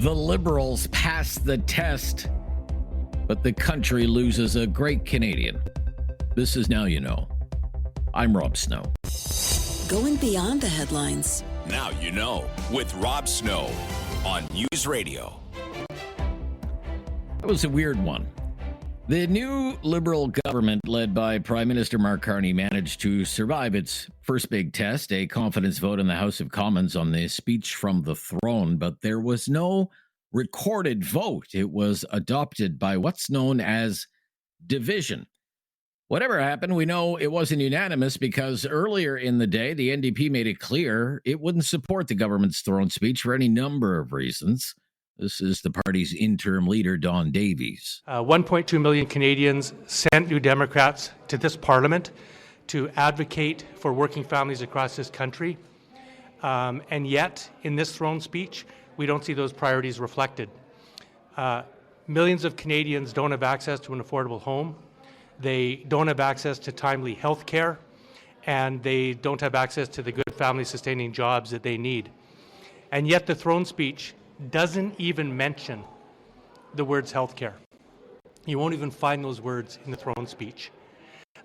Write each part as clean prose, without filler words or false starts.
The Liberals pass the test, but the country loses a great Canadian. This is Now You Know. I'm Rob Snow. Going beyond the headlines. Now You Know with Rob Snow on News Radio. That was a weird one. The new Liberal government led by Prime Minister Mark Carney managed to survive its first big test, a confidence vote in the House of Commons on the speech from the throne, but there was no recorded vote. It was adopted by what's known as division. Whatever happened, we know it wasn't unanimous because earlier in the day, the NDP made it clear it wouldn't support the government's throne speech for any number of reasons. This is the party's interim leader, Don Davies. 1.2 million Canadians sent New Democrats to this parliament to advocate for working families across this country. And yet, in this throne speech, we don't see those priorities reflected. Millions of Canadians don't have access to an affordable home. They don't have access to timely health care, and they don't have access to the good family-sustaining jobs that they need. And yet the throne speech doesn't even mention the words healthcare. You won't even find those words in the throne speech.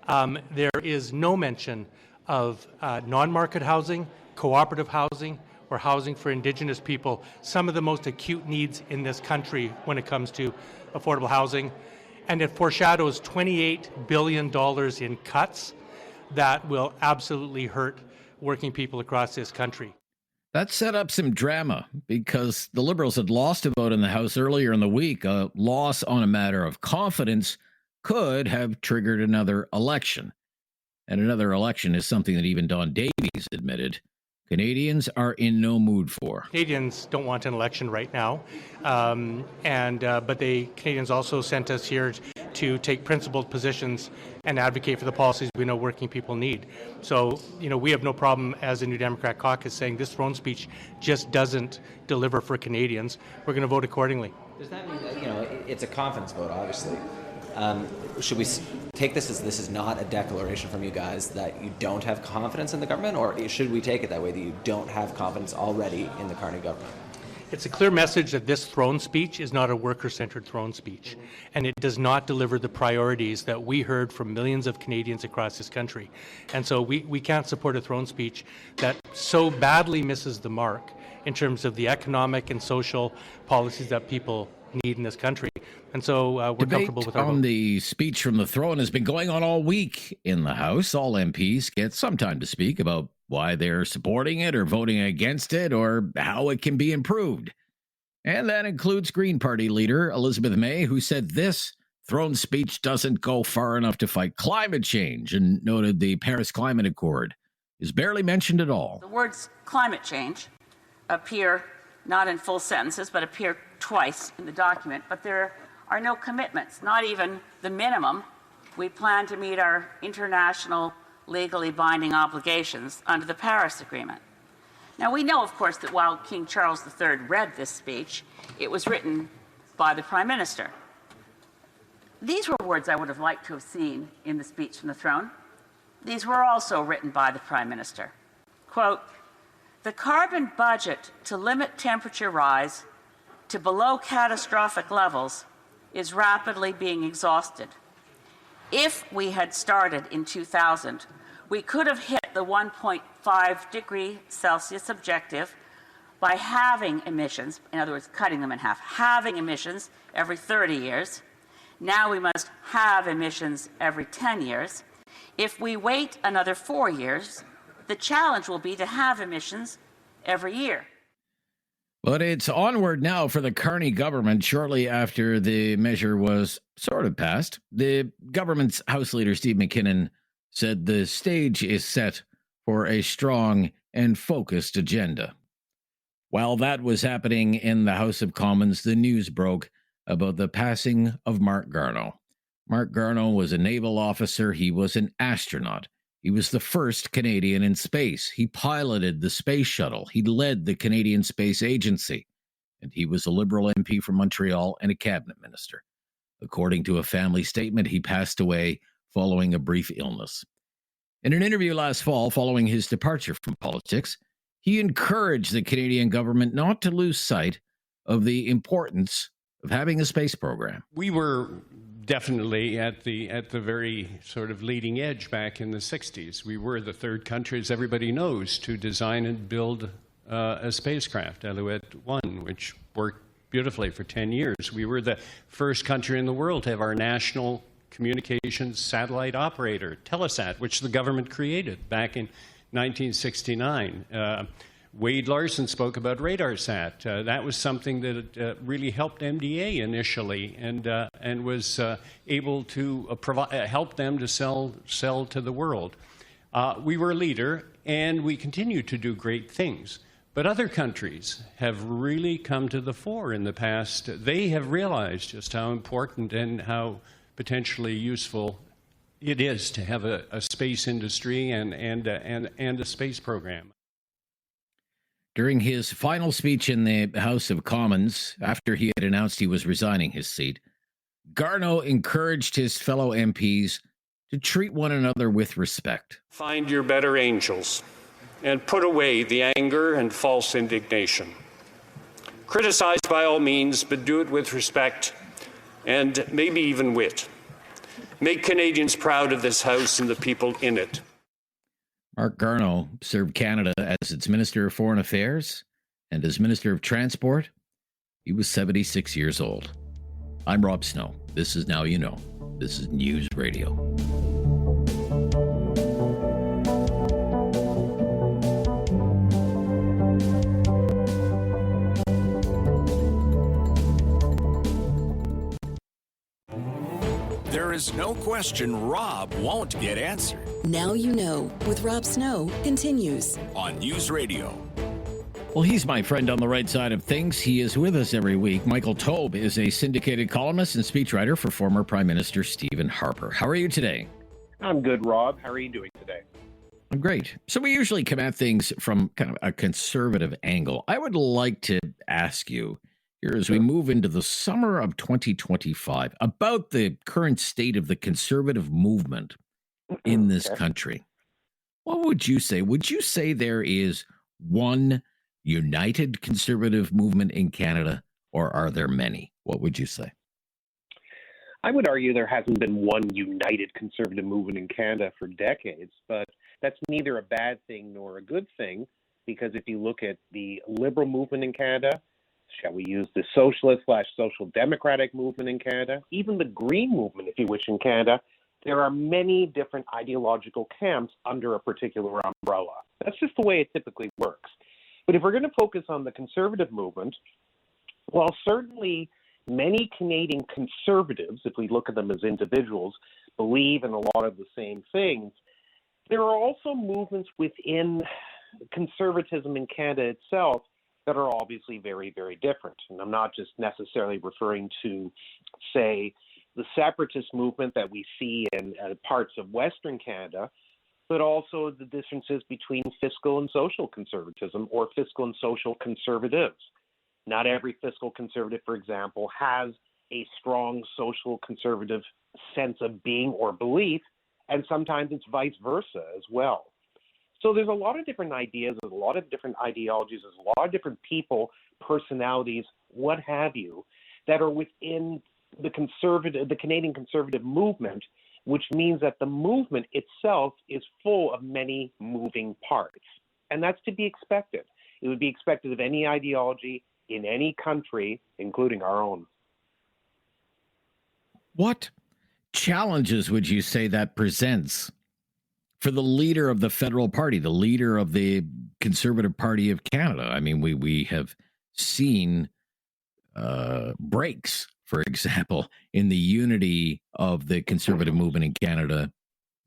There is no mention of non-market housing, cooperative housing, or housing for Indigenous people, some of the most acute needs in this country when it comes to affordable housing. And it foreshadows $28 billion in cuts that will absolutely hurt working people across this country. That set up some drama because the Liberals had lost a vote in the House earlier in the week. A loss on a matter of confidence could have triggered another election. And another election is something that even Don Davies admitted Canadians are in no mood for. Canadians don't want an election right now, but Canadians also sent us here to take principled positions and advocate for the policies we know working people need. So, we have no problem as a New Democrat caucus saying this throne speech just doesn't deliver for Canadians. We're going to vote accordingly. Does that mean that, it's a confidence vote, obviously? Should we take this as this is not a declaration from you guys that you don't have confidence in the government, or should we take it that way, that you don't have confidence already in the Carney government? It's a clear message that this throne speech is not a worker-centered throne speech, and it does not deliver the priorities that we heard from millions of Canadians across this country. And so we can't support a throne speech that so badly misses the mark in terms of the economic and social policies that people need in this country. And so we're comfortable with our vote. The speech from the throne has been going on all week in the House. All MPs get some time to speak about why they're supporting it or voting against it or how it can be improved. And that includes Green Party leader Elizabeth May, who said this throne speech doesn't go far enough to fight climate change and noted the Paris Climate Accord is barely mentioned at all. The words climate change appear not in full sentences, but appear twice in the document, but there are no commitments, not even the minimum. We plan to meet our international legally binding obligations under the Paris Agreement. Now, we know, of course, that while King Charles III read this speech, it was written by the Prime Minister. These were words I would have liked to have seen in the speech from the throne. These were also written by the Prime Minister. Quote, "The carbon budget to limit temperature rise to below catastrophic levels is rapidly being exhausted. If we had started in 2000, we could have hit the 1.5 degree Celsius objective by halving emissions, in other words, cutting them in half, halving emissions every 30 years. Now we must halve emissions every 10 years. If we wait another 4 years, the challenge will be to halve emissions every year." But it's onward now for the Carney government shortly after the measure was sort of passed. The government's House Leader Steve McKinnon said the stage is set for a strong and focused agenda. While that was happening in the House of Commons, the news broke about the passing of Marc Garneau. Marc Garneau was a naval officer. He was an astronaut. He was the first Canadian in space. He piloted the space shuttle. He led the Canadian Space Agency. And he was a Liberal MP from Montreal and a cabinet minister. According to a family statement, he passed away following a brief illness. In an interview last fall following his departure from politics, he encouraged the Canadian government not to lose sight of the importance of having a space program? We were definitely at the very sort of leading edge back in the 60s. We were the third country, as everybody knows, to design and build a spacecraft, Alouette 1, which worked beautifully for 10 years. We were the first country in the world to have our national communications satellite operator, Telesat, which the government created back in 1969. Wade Larson spoke about RadarSat. That was something that really helped MDA initially, and was able to help them to sell to the world. We were a leader, and we continue to do great things. But other countries have really come to the fore in the past. They have realized just how important and how potentially useful it is to have a space industry and a space program. During his final speech in the House of Commons, after he had announced he was resigning his seat, Garneau encouraged his fellow MPs to treat one another with respect. Find your better angels and put away the anger and false indignation. Criticize by all means, but do it with respect and maybe even wit. Make Canadians proud of this House and the people in it. Marc Garneau served Canada as its Minister of Foreign Affairs and as Minister of Transport. He was 76 years old. I'm Rob Snow. This is Now You Know. This is News Radio. There is no question Rob won't get answered. Now You Know with Rob Snow continues On News Radio. Well, he's my friend on the right side of things. He is with us every week. Michael Taube is a syndicated columnist and speechwriter for former Prime Minister Stephen Harper. How are you today? I'm good, Rob. How are you doing today? I'm great. So we usually come at things from kind of a conservative angle. I would like to ask you here as we move into the summer of 2025 about the current state of the conservative movement in this country. What would you say? Would you say there is one united conservative movement in Canada, or are there many? What would you say? I would argue there hasn't been one united conservative movement in Canada for decades, but that's neither a bad thing nor a good thing, because if you look at the Liberal movement in Canada, shall we use the socialist/social democratic movement in Canada, even the Green movement, if you wish, in Canada, there are many different ideological camps under a particular umbrella. That's just the way it typically works. But if we're going to focus on the conservative movement, while certainly many Canadian conservatives, if we look at them as individuals, believe in a lot of the same things, there are also movements within conservatism in Canada itself that are obviously very, very different. And I'm not just necessarily referring to, say, the separatist movement that we see in parts of Western Canada, but also the differences between fiscal and social conservatism, or fiscal and social conservatives. Not every fiscal conservative, for example, has a strong social conservative sense of being or belief, and sometimes it's vice versa as well. So there's a lot of different ideas, there's a lot of different ideologies, there's a lot of different people, personalities, what have you, that are within the Canadian conservative movement, which means that the movement itself is full of many moving parts. And that's to be expected. It would be expected of any ideology in any country, including our own. What challenges would you say that presents for the leader of the federal party, the leader of the Conservative Party of Canada? I mean, we have seen breaks, for example, in the unity of the conservative movement in Canada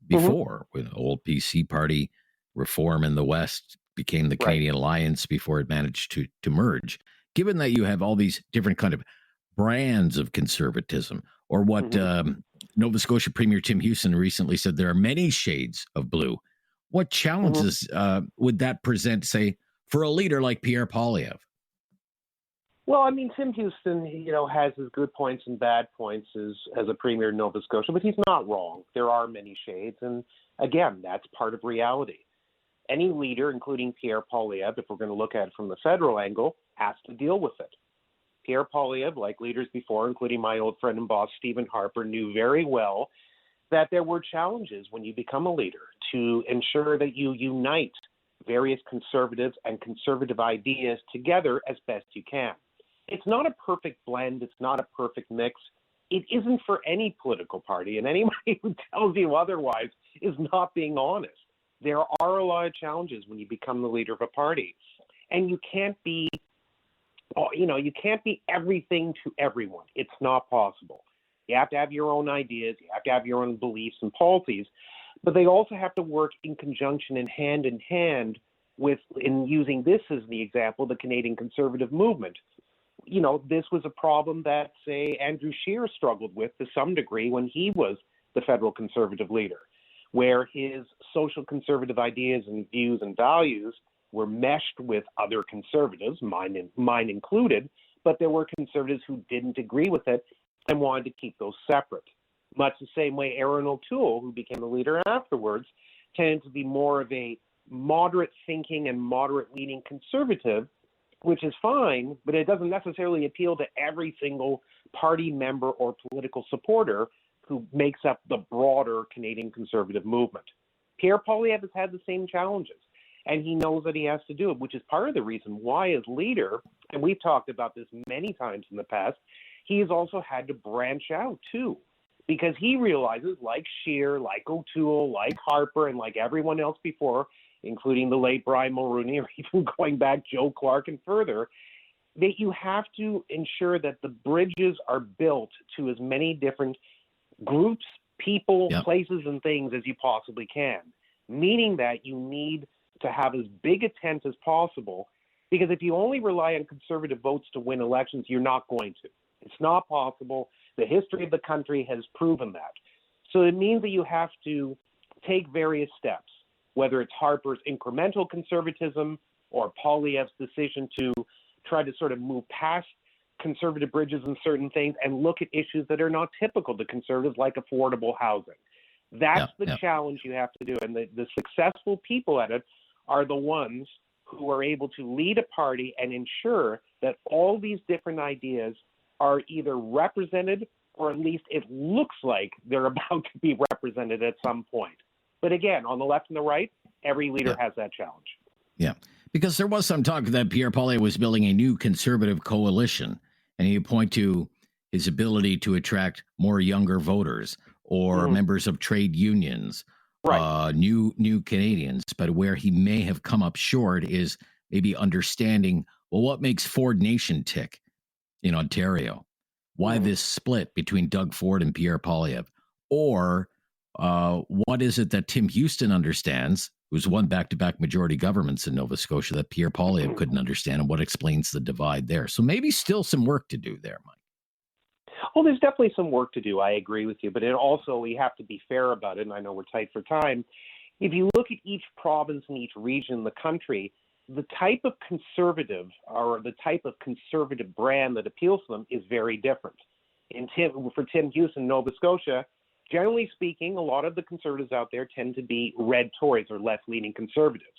before, with old PC party reform in the West became the Canadian Alliance before it managed to merge. Given that you have all these different kind of brands of conservatism, or what Nova Scotia Premier Tim Houston recently said, there are many shades of blue. What challenges would that present, say, for a leader like Pierre Poilievre? Well, I mean, Tim Houston, has his good points and bad points as a premier in Nova Scotia, but he's not wrong. There are many shades, and again, that's part of reality. Any leader, including Pierre Poilievre, if we're going to look at it from the federal angle, has to deal with it. Pierre Poilievre, like leaders before, including my old friend and boss, Stephen Harper, knew very well that there were challenges when you become a leader to ensure that you unite various conservatives and conservative ideas together as best you can. It's not a perfect blend. It's not a perfect mix. It isn't for any political party, and anybody who tells you otherwise is not being honest. There are a lot of challenges when you become the leader of a party, and you can't be everything to everyone. It's not possible. You have to have your own ideas. You have to have your own beliefs and policies, but they also have to work in conjunction and hand in hand with, in using this as the example, the Canadian Conservative movement. You know, this was a problem that, say, Andrew Scheer struggled with to some degree when he was the federal Conservative leader, where his social conservative ideas and views and values were meshed with other conservatives, mine included, but there were conservatives who didn't agree with it and wanted to keep those separate. Much the same way Erin O'Toole, who became the leader afterwards, tended to be more of a moderate thinking and moderate leaning conservative, which is fine, but it doesn't necessarily appeal to every single party member or political supporter who makes up the broader Canadian Conservative movement. Pierre Poilievre has had the same challenges, and he knows that he has to do it, which is part of the reason why, as leader, and we've talked about this many times in the past, he has also had to branch out too, because he realizes, like Scheer, like O'Toole, like Harper, and like everyone else before, including the late Brian Mulroney, or even going back Joe Clark and further, that you have to ensure that the bridges are built to as many different groups, people, places, and things as you possibly can, meaning that you need to have as big a tent as possible, because if you only rely on conservative votes to win elections, you're not going to. It's not possible. The history of the country has proven that. So it means that you have to take various steps, whether it's Harper's incremental conservatism or Poilievre's decision to try to sort of move past conservative bridges in certain things and look at issues that are not typical to conservatives, like affordable housing. That's the challenge you have to do. And the successful people at it are the ones who are able to lead a party and ensure that all these different ideas are either represented, or at least it looks like they're about to be represented at some point. But again, on the left and the right, every leader has that challenge. Yeah, because there was some talk that Pierre Poilievre was building a new conservative coalition, and you point to his ability to attract more younger voters or members of trade unions, new Canadians. But where he may have come up short is maybe understanding, well, what makes Ford Nation tick in Ontario? Why this split between Doug Ford and Pierre Poilievre? Or what is it that Tim Houston understands, who's won back-to-back majority governments in Nova Scotia, that Pierre Poilievre couldn't understand, and what explains the divide there? So maybe still some work to do there, Mike. Well, there's definitely some work to do. I agree with you. But it also, we have to be fair about it, and I know we're tight for time. If you look at each province and each region in the country, the type of conservative or the type of conservative brand that appeals to them is very different. For Tim Houston, Nova Scotia, generally speaking, a lot of the conservatives out there tend to be red Tories or left-leaning conservatives.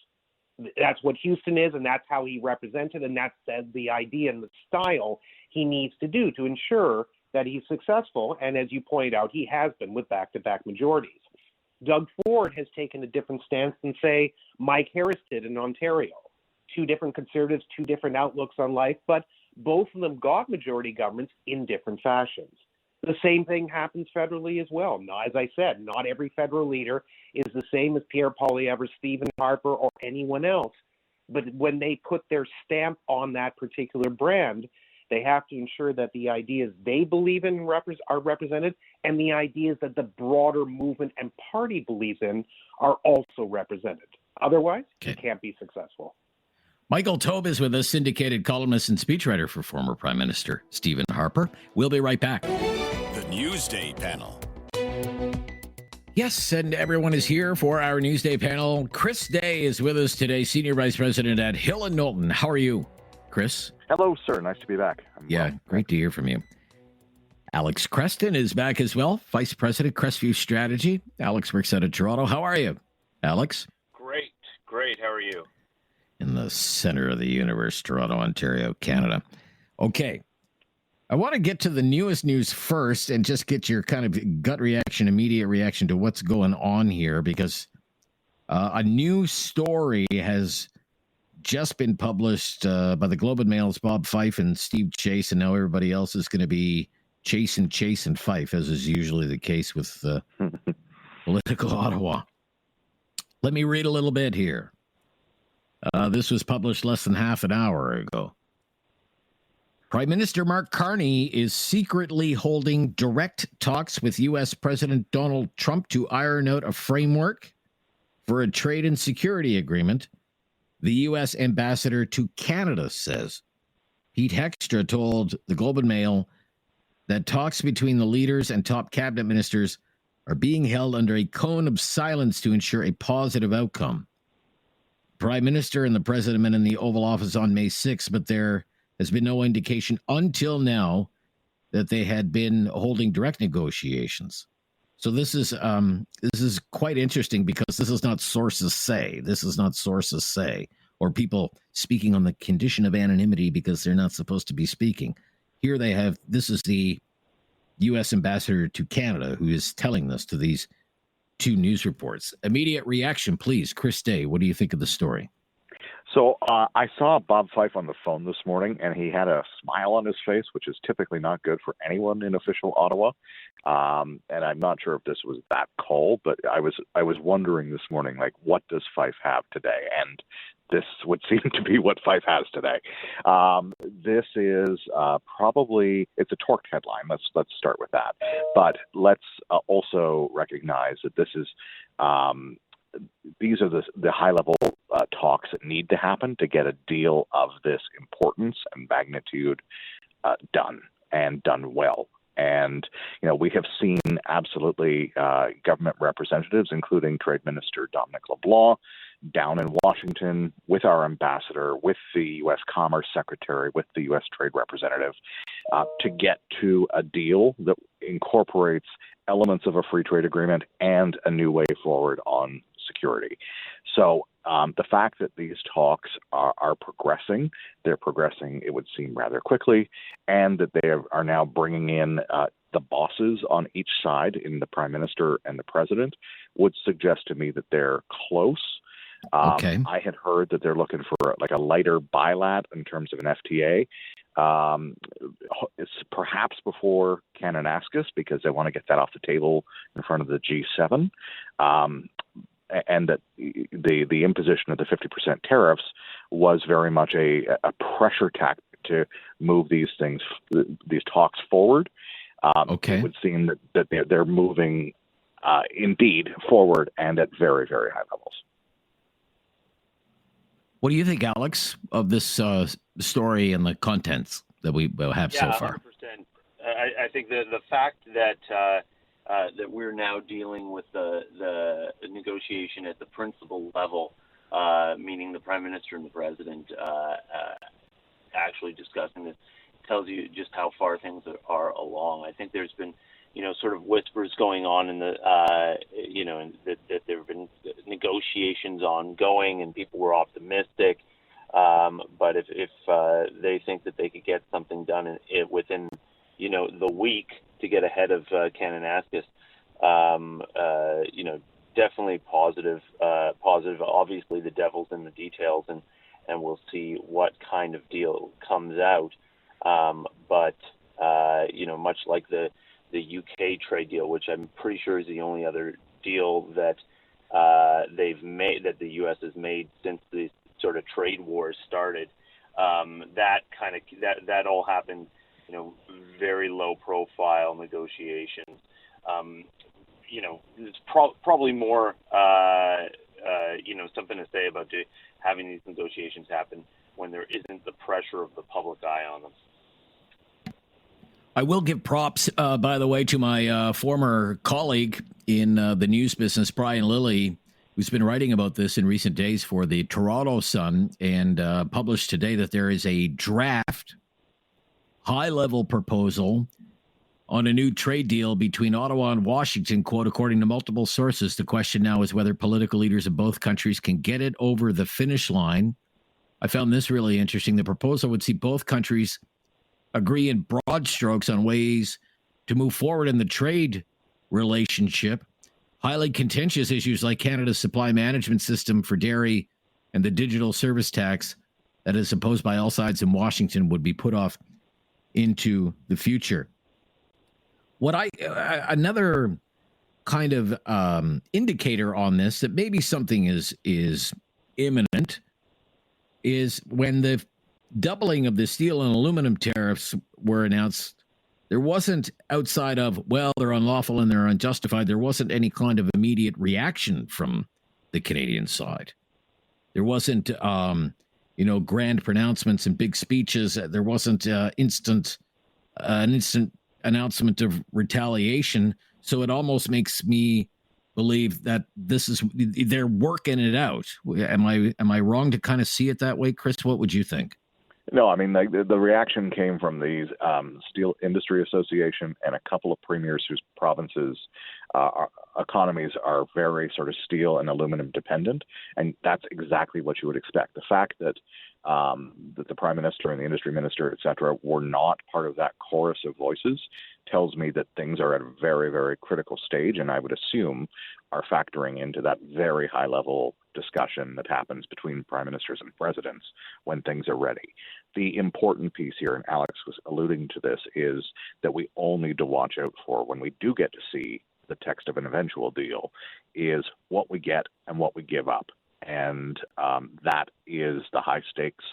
That's what Houston is, and that's how he represents it, and that's the idea and the style he needs to do to ensure that he's successful. And as you point out, he has been with back-to-back majorities. Doug Ford has taken a different stance than, say, Mike Harris did in Ontario. Two different conservatives, two different outlooks on life, but both of them got majority governments in different fashions. The same thing happens federally as well. Now, as I said, not every federal leader is the same as Pierre Poilievre, Stephen Harper, or anyone else. But when they put their stamp on that particular brand, they have to ensure that the ideas they believe in are represented, and the ideas that the broader movement and party believes in are also represented. Otherwise, you can't be successful. Michael Taube is with us, syndicated columnist and speechwriter for former Prime Minister Stephen Harper. We'll be right back. The Newsday Panel. Yes, and everyone is here for our Newsday Panel. Chris Day is with us today, Senior Vice President at Hill & Knowlton. How are you, Chris? Hello, sir. Nice to be back. Great to hear from you. Alex Creston is back as well, Vice President, Crestview Strategy. Alex works out of Toronto. How are you, Alex? Great. How are you? In the center of the universe, Toronto, Ontario, Canada. Okay. I want to get to the newest news first and just get your kind of gut reaction, immediate reaction to what's going on here, because a new story has just been published by the Globe and Mail's Bob Fife and Steve Chase, and now everybody else is going to be Chase and Fife, as is usually the case with political Ottawa. Let me read a little bit here. This was published less than half an hour ago. Prime Minister Mark Carney is secretly holding direct talks with U.S. President Donald Trump to iron out a framework for a trade and security agreement, the U.S. ambassador to Canada says. Pete Hextra told the Globe and Mail that talks between the leaders and top cabinet ministers are being held under a cone of silence to ensure a positive outcome. Prime Minister and the President met in the Oval Office on May 6th, but there has been no indication until now that they had been holding direct negotiations. So this is quite interesting, because this is not sources say. This is not sources say, or people speaking on the condition of anonymity because they're not supposed to be speaking. Here they have, this is the U.S. ambassador to Canada who is telling this to these two news reports. Immediate reaction, please. Chris Day, what do you think of the story? So I saw Bob Fife on the phone this morning, and he had a smile on his face, which is typically not good for anyone in official Ottawa. And I'm not sure if this was that call, but I was wondering this morning, like, what does Fife have today? And this would seem to be what Fife has today. This is probably, it's a torqued headline. Let's start with that. But let's also recognize that this is these are the high-level talks that need to happen to get a deal of this importance and magnitude done, and done well. And, we have seen absolutely government representatives, including Trade Minister Dominic LeBlanc, down in Washington with our ambassador, with the U.S. Commerce Secretary, with the U.S. Trade Representative, to get to a deal that incorporates elements of a free trade agreement and a new way forward on security. So the fact that these talks are progressing, they're progressing, it would seem, rather quickly, and that they are now bringing in the bosses on each side, in the Prime Minister and the President, would suggest to me that they're close. Okay. I had heard that they're looking for like a lighter bilat in terms of an FTA. It's perhaps before Kananaskis, because they want to get that off the table in front of the G7. And that the imposition of the 50% tariffs was very much a pressure tactic to move these talks forward. Okay. It would seem that they're moving indeed forward, and at very, very high levels. What do you think, Alex, of this story and the contents that we have so far? 100%. I think the fact that that we're now dealing with the negotiation at the principal level, meaning the Prime Minister and the President actually discussing this, tells you just how far things are along. I think there's been, sort of whispers going on in the, that there have been negotiations ongoing and people were optimistic. But if they think that they could get something done within, the week to get ahead of Kananaskis, definitely positive. Obviously, the devil's in the details, and we'll see what kind of deal comes out. But much like the UK trade deal, which I'm pretty sure is the only other deal that they've made, that the U.S. has made since the sort of trade wars started. That all happened, very low profile negotiations. It's probably more, something to say about having these negotiations happen when there isn't the pressure of the public eye on them. I will give props, by the way, to my former colleague in the news business, Brian Lilly, who's been writing about this in recent days for the Toronto Sun, and published today that there is a draft high-level proposal on a new trade deal between Ottawa and Washington, quote, according to multiple sources. The question now is whether political leaders of both countries can get it over the finish line. I found this really interesting. The proposal would see both countries agree in broad strokes on ways to move forward in the trade relationship. Highly contentious issues like Canada's supply management system for dairy and the digital service tax that is opposed by all sides in Washington would be put off into the future. Another kind of indicator on this that maybe something is imminent is when the doubling of the steel and aluminum tariffs were announced. There wasn't, outside of, well, they're unlawful and they're unjustified, there wasn't any kind of immediate reaction from the Canadian side. There wasn't, grand pronouncements and big speeches. There wasn't an instant announcement of retaliation. So it almost makes me believe that they're working it out. Am I wrong to kind of see it that way, Chris? What would you think? No, I mean, the reaction came from the Steel Industry Association and a couple of premiers whose provinces' economies are very sort of steel and aluminum dependent. And that's exactly what you would expect. The fact that the Prime Minister and the Industry Minister, et cetera, were not part of that chorus of voices tells me that things are at a very, very critical stage, and I would assume are factoring into that very high-level discussion that happens between prime ministers and presidents when things are ready. The important piece here, and Alex was alluding to this, is that we all need to watch out for when we do get to see the text of an eventual deal, is what we get and what we give up. And that is the high stakes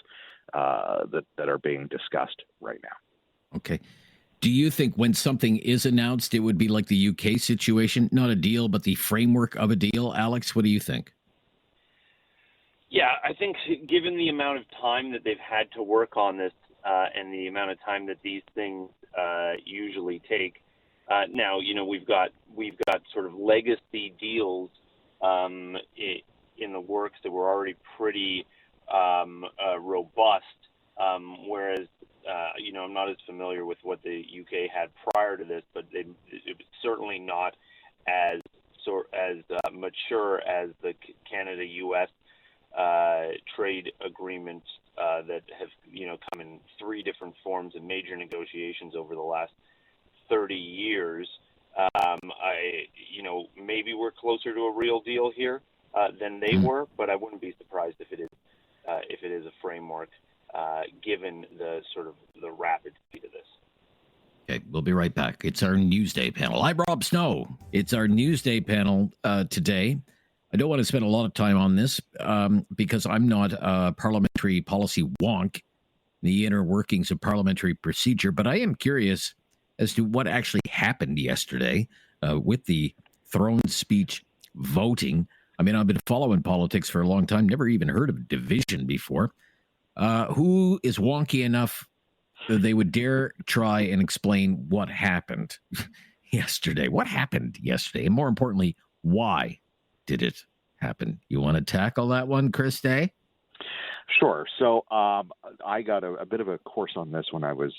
that are being discussed right now. Okay. Do you think when something is announced, it would be like the UK situation, not a deal, but the framework of a deal? Alex, what do you think? Yeah, I think given the amount of time that they've had to work on this and the amount of time that these things usually take, now, we've got sort of legacy deals in the works that were already pretty robust, whereas I'm not as familiar with what the UK had prior to this, but it was certainly not as mature as the Canada-U.S. Trade agreements that have come in three different forms in major negotiations over the last 30 years. Maybe we're closer to a real deal here than they were, but I wouldn't be surprised if it is a framework. Given the sort of the rapid speed of this. Okay, we'll be right back. It's our Newsday panel. I'm Rob Snow. It's our Newsday panel today. I don't want to spend a lot of time on this because I'm not a parliamentary policy wonk, the inner workings of parliamentary procedure, but I am curious as to what actually happened yesterday with the throne speech voting. I mean, I've been following politics for a long time, never even heard of division before. Who is wonky enough that they would dare try and explain what happened yesterday? What happened yesterday? And more importantly, why did it happen? You want to tackle that one, Chris Day? Sure. So I got a bit of a course on this when I was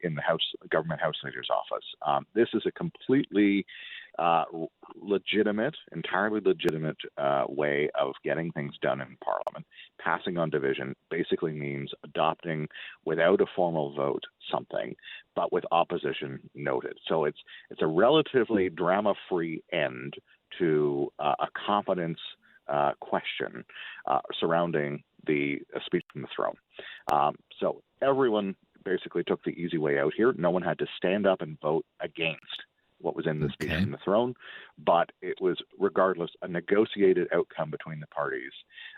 in the government house leader's office. This is a completely entirely legitimate way of getting things done in Parliament. Passing on division basically means adopting without a formal vote something, but with opposition noted. So it's a relatively drama-free end to a competence question surrounding the speech from the throne. So everyone basically took the easy way out here. No one had to stand up and vote against what was in the speech from the throne, but it was, regardless, a negotiated outcome between the parties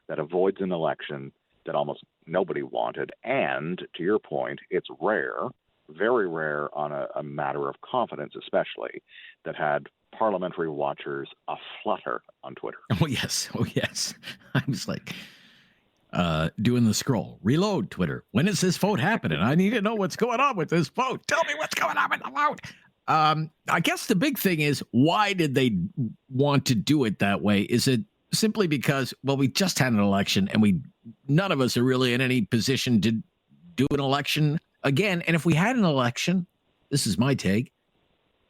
that avoids an election that almost nobody wanted. And to your point, it's rare, very rare on a matter of confidence, especially, that had parliamentary watchers aflutter on Twitter. Oh, yes. I was like doing the scroll. Reload Twitter. When is this vote happening? I need to know what's going on with this vote. Tell me what's going on with the vote. I guess the big thing is, why did they want to do it that way? Is it simply because, well, we just had an election and none of us are really in any position to do an election again? And if we had an election, this is my take,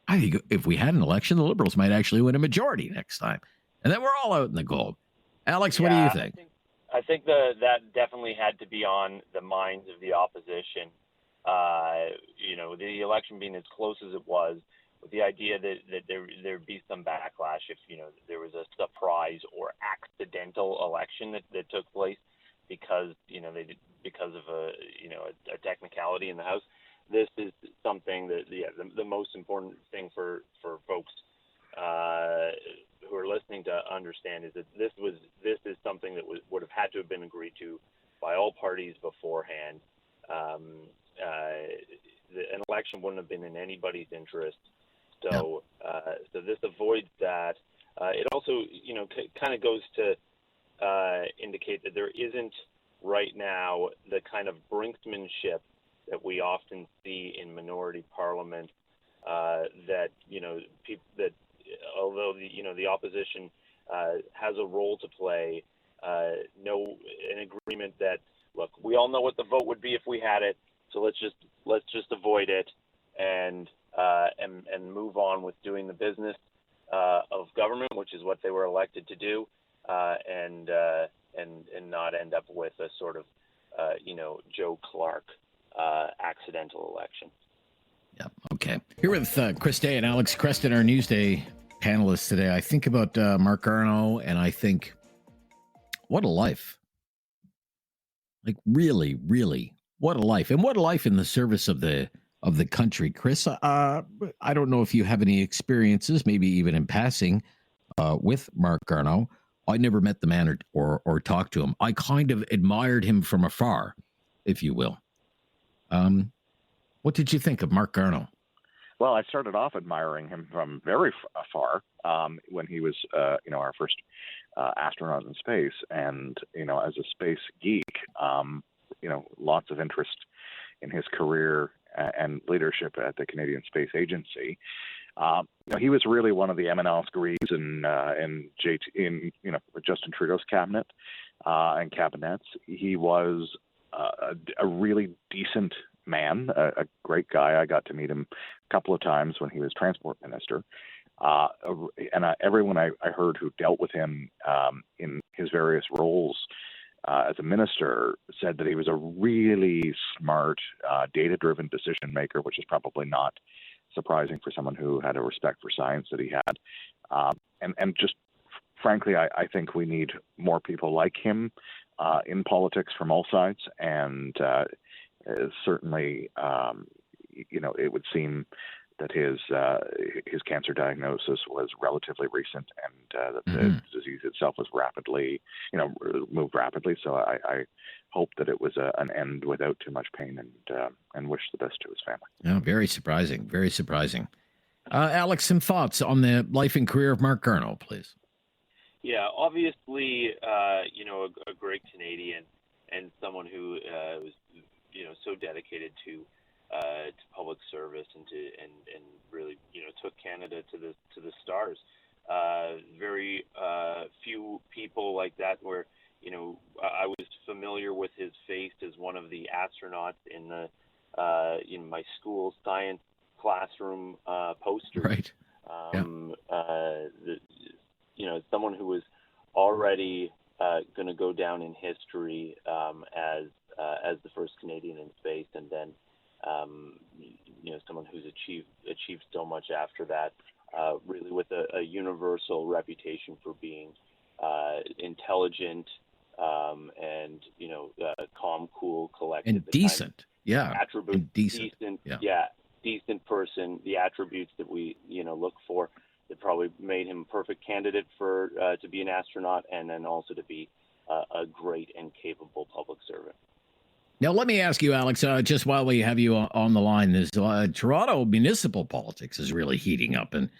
I think if we had an election, the Liberals might actually win a majority next time. And then we're all out in the gold. Alex, what do you think? I think that definitely had to be on the minds of the opposition. the election being as close as it was, with the idea that there'd be some backlash if, there was a surprise or accidental election that took place because of a technicality in the House. This is something that the most important thing for folks who are listening to understand is that this is something that would have had to have been agreed to by all parties beforehand. An election wouldn't have been in anybody's interest. So this avoids that. It also, kind of goes to indicate that there isn't right now the kind of brinksmanship that we often see in minority parliament. That although the opposition has a role to play, an agreement that, look, we all know what the vote would be if we had it, so let's just avoid it and move on with doing the business of government, which is what they were elected to do, and not end up with a sort of Joe Clark accidental election. Yeah. Okay. Here with Chris Day and Alex Creston, our Newsday panelists today. I think about Marc Garneau, and I think, what a life! Like, really, really, what a life, and what a life in the service of the country. Chris, I don't know if you have any experiences, maybe even in passing, with Marc Garneau. I never met the man or talked to him. I kind of admired him from afar, if you will. What did you think of Marc Garneau? Well, I started off admiring him from very afar when he was, our first astronaut in space. And, as a space geek, lots of interest in his career and leadership at the Canadian Space Agency. He was really one of the eminence grise in Justin Trudeau's cabinet and cabinets. He was a really decent man, a great guy. I got to meet him a couple of times when he was transport minister. And everyone I heard who dealt with him in his various roles as a minister said that he was a really smart, data-driven decision maker, which is probably not surprising for someone who had a respect for science that he had. And just frankly, I think we need more people like him in politics from all sides. And certainly, it would seem that his cancer diagnosis was relatively recent, and that the disease itself was moved rapidly. So I hope that it was an end without too much pain, and wish the best to his family. Yeah, very surprising. Very surprising. Alex, some thoughts on the life and career of Marc Garneau, please. Yeah, obviously, a great Canadian and someone who was, so dedicated to public service and really, took Canada to the stars. Very few people like that where, I was familiar with his face as one of the astronauts in my school science classroom posters. Right. Someone who was already going to go down in history as the first Canadian in space, and then someone who's achieved so much after that, really with a universal reputation for being intelligent and calm, cool, collected, and decent. Attributes, and decent. Decent person. The attributes that we look for that probably made him a perfect candidate for to be an astronaut, and then also to be a great and capable public servant. Now, let me ask you, Alex, just while we have you on the line, this Toronto municipal politics is really heating up, and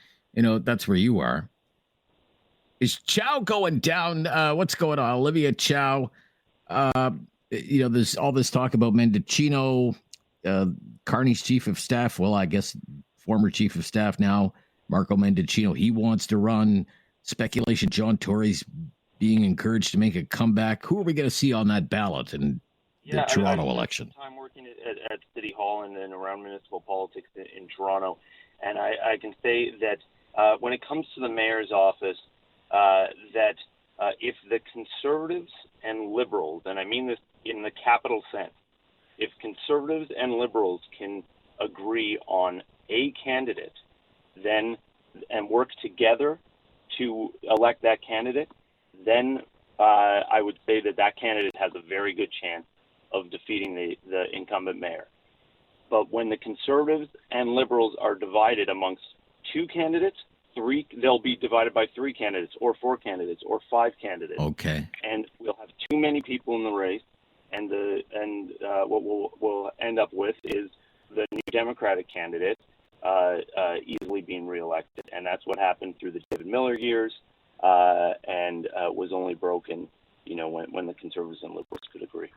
that's where you are. Is Chow going down? What's going on? Olivia Chow. There's all this talk about Mendicino, Carney's chief of staff. Well, I guess former chief of staff now, Marco Mendicino. He wants to run. Speculation: John Tory's being encouraged to make a comeback. Who are we going to see on that ballot in the Toronto election? I'm working at City Hall and around municipal politics in Toronto, and I can say that when it comes to the mayor's office, that if the Conservatives and Liberals, and I mean this in the capital sense, if Conservatives and Liberals can agree on a candidate, then and work together to elect that candidate, then I would say that candidate has a very good chance of defeating the incumbent mayor. But when the Conservatives and Liberals are divided amongst two candidates, they'll be divided by three candidates or four candidates or five candidates. Okay. And we'll have too many people in the race, and what we'll end up with is the New Democratic candidate easily being reelected. And that's what happened through the David Miller years, and was only broken, when the Conservatives and Liberals could agree.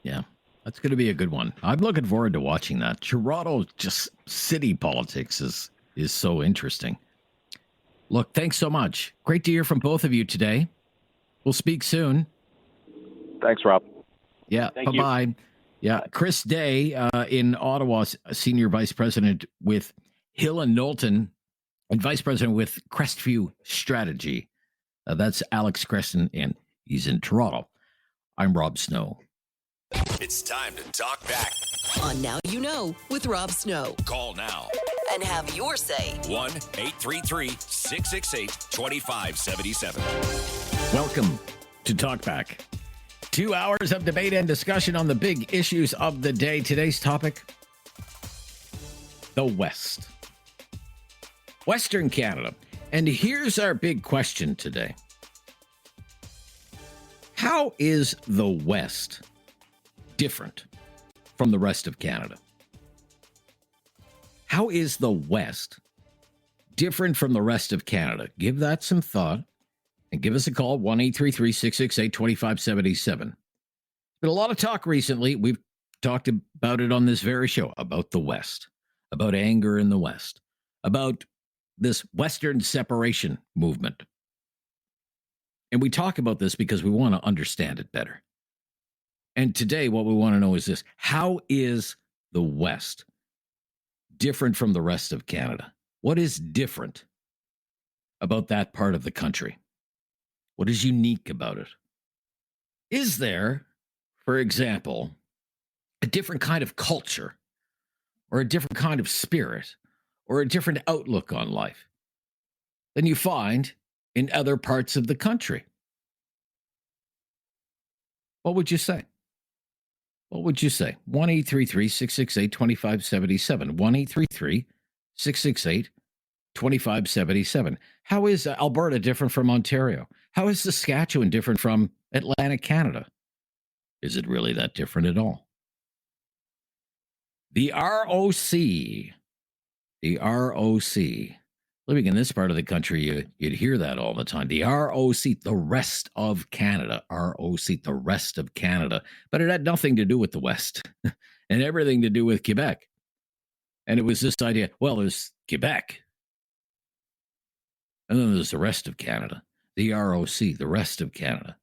Yeah, that's going to be a good one. I'm looking forward to watching that. Toronto, just city politics is so interesting. Look, thanks so much. Great to hear from both of you today. We'll speak soon. Thanks, Rob. Yeah, Thank bye-bye. you. Yeah, Chris Day in Ottawa, Senior Vice President with Hill and Knowlton and Vice President with Crestview Strategy. That's Alex Creston, and he's in Toronto. I'm Rob Snow. It's time to talk back. On Now You Know with Rob Snow. Call now. And have your say. 1-833-668-2577. Welcome to Talk Back. 2 hours of debate and discussion on the big issues of the day. Today's topic, the West. Western Canada. And here's our big question today. How is the West different from the rest of Canada? How is the West different from the rest of Canada? Give that some thought and give us a call, 1-833-668-2577. Been a lot of talk recently. We've talked about it on this very show, about the West, about anger in the West, about this Western separation movement. And we talk about this because we want to understand it better. And today, what we want to know is this: how is the West different from the rest of Canada? What is different about that part of the country? What is unique about it? Is there, for example, a different kind of culture or a different kind of spirit or a different outlook on life than you find in other parts of the country? What would you say? What would you say? 1-833-668-2577. 1-833-668-2577. How is Alberta different from Ontario? How is Saskatchewan different from Atlantic Canada? Is it really that different at all? The ROC. The ROC. Living in this part of the country, you'd hear that all the time. The ROC, the rest of Canada. ROC, the rest of Canada. But it had nothing to do with the West and everything to do with Quebec. And it was this idea, well, there's Quebec. And then there's the rest of Canada. The ROC, the rest of Canada.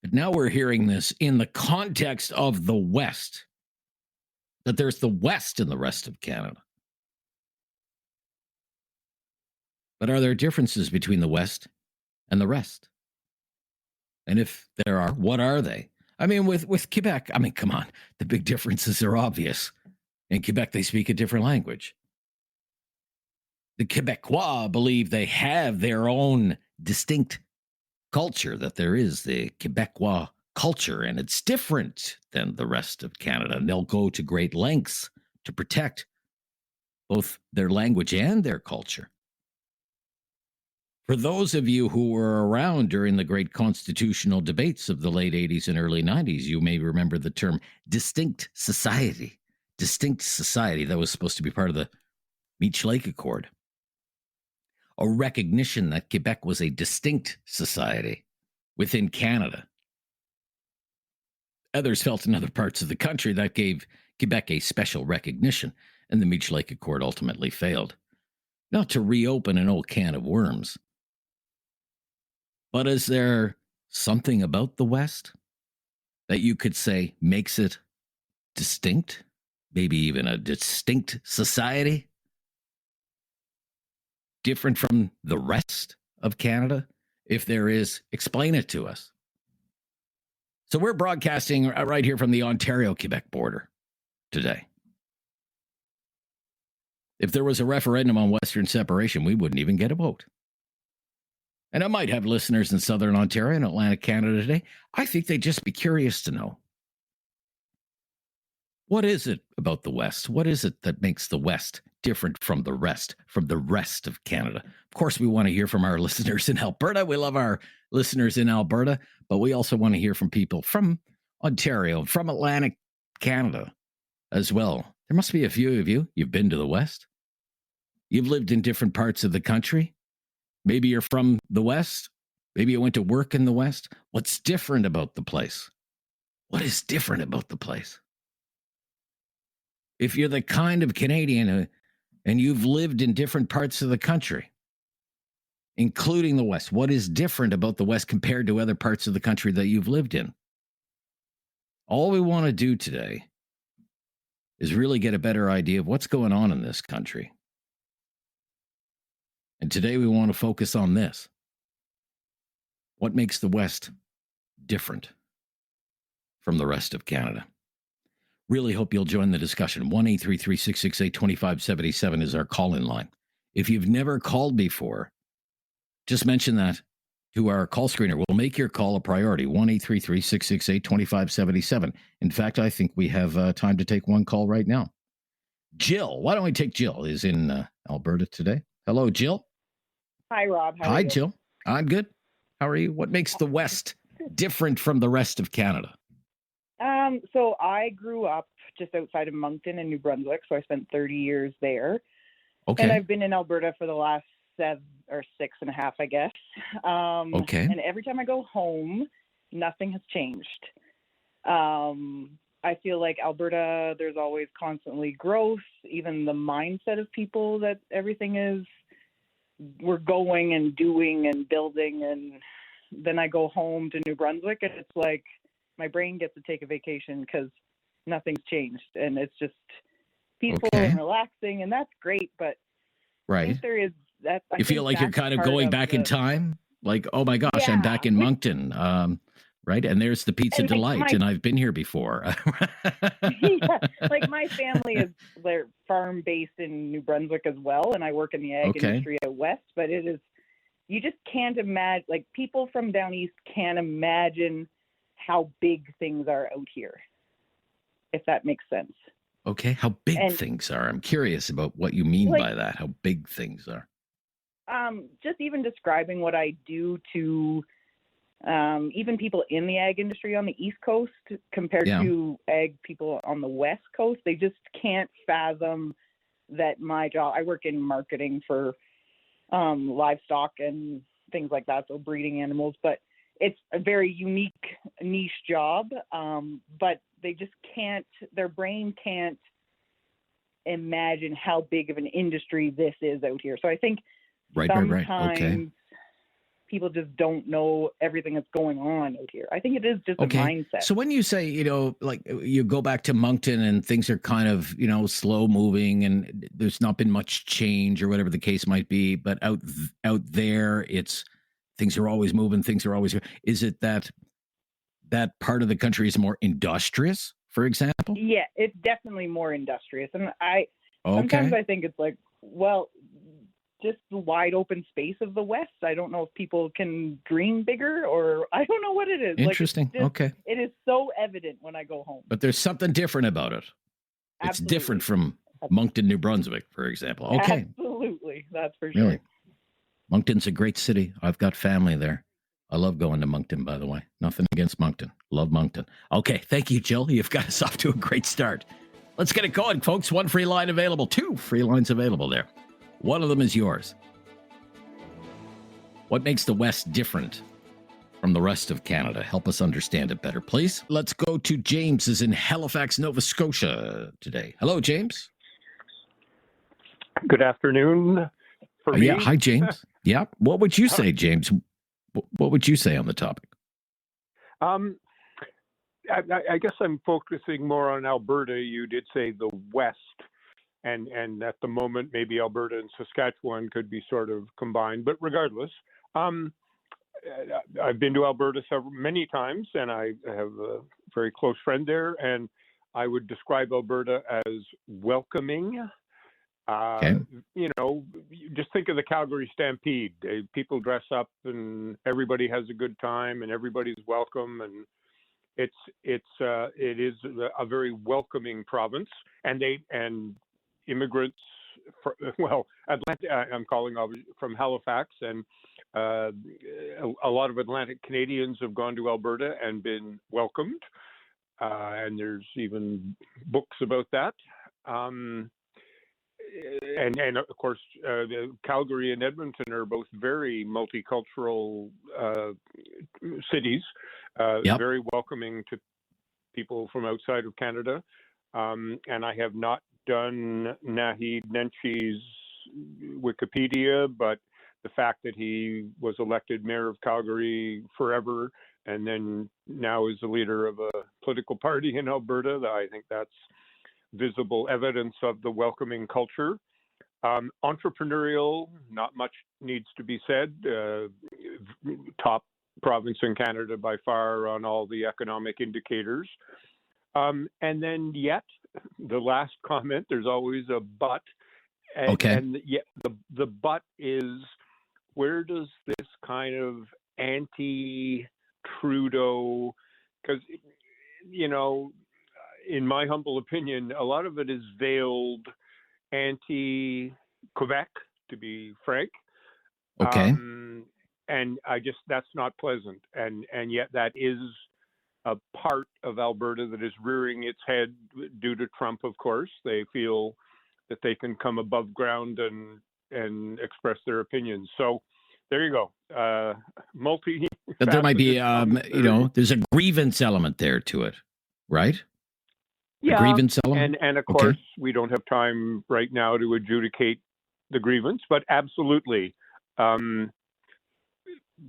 But now we're hearing this in the context of the West, that there's the West in the rest of Canada. But are there differences between the West and the rest? And if there are, what are they? I mean, with Quebec, I mean, come on, the big differences are obvious. In Quebec, they speak a different language. The Quebecois believe they have their own distinct culture, that there is the Quebecois culture, and it's different than the rest of Canada. And they'll go to great lengths to protect both their language and their culture. For those of you who were around during the great constitutional debates of the late 80s and early 90s, you may remember the term distinct society. Distinct society, that was supposed to be part of the Meech Lake Accord. A recognition that Quebec was a distinct society within Canada. Others felt in other parts of the country that gave Quebec a special recognition, and the Meech Lake Accord ultimately failed. Not to reopen an old can of worms. But is there something about the West that you could say makes it distinct? Maybe even a distinct society? Different from the rest of Canada? If there is, explain it to us. So we're broadcasting right here from the Ontario-Quebec border today. If there was a referendum on Western separation, we wouldn't even get a vote. And I might have listeners in Southern Ontario and Atlantic Canada today. I think they'd just be curious to know. What is it about the West? What is it that makes the West different from the rest of Canada? Of course, we want to hear from our listeners in Alberta. We love our listeners in Alberta, but we also want to hear from people from Ontario, from Atlantic Canada as well. There must be a few of you. You've been to the West. You've lived in different parts of the country. Maybe you're from the West. Maybe you went to work in the West. What's different about the place? What is different about the place? If you're the kind of Canadian and you've lived in different parts of the country, including the West, what is different about the West compared to other parts of the country that you've lived in? All we want to do today is really get a better idea of what's going on in this country. And today we want to focus on this. What makes the West different from the rest of Canada? Really hope you'll join the discussion. 1-833-668-2577 is our call-in line. If you've never called before, just mention that to our call screener. We'll make your call a priority. 1-833-668-2577. In fact, I think we have time to take one call right now. Jill, why don't we take Jill? Is in Alberta today. Hello, Jill. Hi, Rob. How are Hi, you? Jill. I'm good. How are you? What makes the West different from the rest of Canada? So I grew up just outside of Moncton in New Brunswick, so I spent 30 years there. Okay. And I've been in Alberta for the last 7 or 6.5, I guess. Okay. And every time I go home, nothing has changed. I feel like Alberta, there's always constantly growth, even the mindset of people that everything is, we're going and doing and building. And then I go home to New Brunswick and it's like, my brain gets to take a vacation because nothing's changed and it's just peaceful and relaxing, and that's great. But I think there is that. You feel like you're kind of going back in time? Like, oh my gosh, I'm back in Moncton. Right? And there's the Pizza Delight, and I've been here before. Yeah, like my family they're farm based in New Brunswick as well, and I work in the ag industry out west. But it is, you just can't imagine, like people from down east can't imagine how big things are out here, if that makes sense. Okay, how big things are. I'm curious about what you mean by that, how big things are. Just even describing what I do to even people in the ag industry on the East Coast compared to ag people on the West Coast, they just can't fathom that my job, I work in marketing for livestock and things like that, so breeding animals, but it's a very unique niche job, but they just can't, their brain can't imagine how big of an industry this is out here. So I think sometimes people just don't know everything that's going on out here. I think it is just a mindset. So when you say, you know, like you go back to Moncton and things are kind of, you know, slow moving and there's not been much change or whatever the case might be, but out there it's, things are always moving. Things are always. Is it that part of the country is more industrious, for example? Yeah, it's definitely more industrious, and sometimes I think it's like, well, just the wide open space of the West. I don't know if people can dream bigger, or I don't know what it is. Interesting. It is so evident when I go home. But there's something different about it. It's different from Moncton, New Brunswick, for example. Okay. Absolutely, that's for sure. Really? Moncton's a great city. I've got family there. I love going to Moncton, by the way. Nothing against Moncton. Love Moncton. Okay, thank you, Jill. You've got us off to a great start. Let's get it going, folks. 1 free line available. 2 free lines available there. One of them is yours. What makes the West different from the rest of Canada? Help us understand it better, please. Let's go to James is in Halifax, Nova Scotia today. Hello, James. Good afternoon. Yeah, hi, James. Yeah. What would you say, James? What would you say on the topic? I guess I'm focusing more on Alberta. You did say the West, and at the moment, maybe Alberta and Saskatchewan could be sort of combined. But regardless, I've been to Alberta many times, and I have a very close friend there, and I would describe Alberta as welcoming. You know, just think of the Calgary Stampede. People dress up, and everybody has a good time, and everybody's welcome, and it is a very welcoming province, and immigrants. Atlanta. I'm calling from Halifax, and a lot of Atlantic Canadians have gone to Alberta and been welcomed, and there's even books about that. And of course, the Calgary and Edmonton are both very multicultural cities, very welcoming to people from outside of Canada. And I have not done Naheed Nenshi's Wikipedia, but the fact that he was elected mayor of Calgary forever and then now is the leader of a political party in Alberta, I think that's visible evidence of the welcoming culture. Entrepreneurial, not much needs to be said. Top province in Canada by far on all the economic indicators. And then yet, the last comment, there's always a but. And yet the but is, where does this kind of anti-Trudeau, because, you know, in my humble opinion, a lot of it is veiled anti-Quebec, to be frank. And that's not pleasant. And yet that is a part of Alberta that is rearing its head due to Trump, of course. They feel that they can come above ground and express their opinions. So there you go. But there might be, you know, there's a grievance element there to it, right? Yeah. A grievance element? And of course, we don't have time right now to adjudicate the grievance, but absolutely.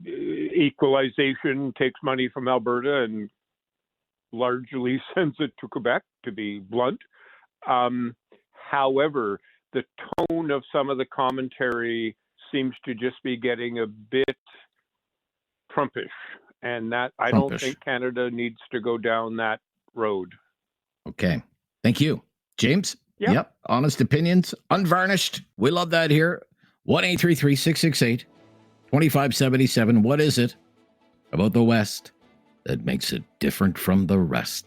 Equalization takes money from Alberta and largely sends it to Quebec, to be blunt. However, the tone of some of the commentary seems to just be getting a bit Trumpish, and that I don't think Canada needs to go down that road. Okay. Thank you. James? Yep. Honest opinions, unvarnished. We love that here. 1-833-668-2577. What is it about the West that makes it different from the rest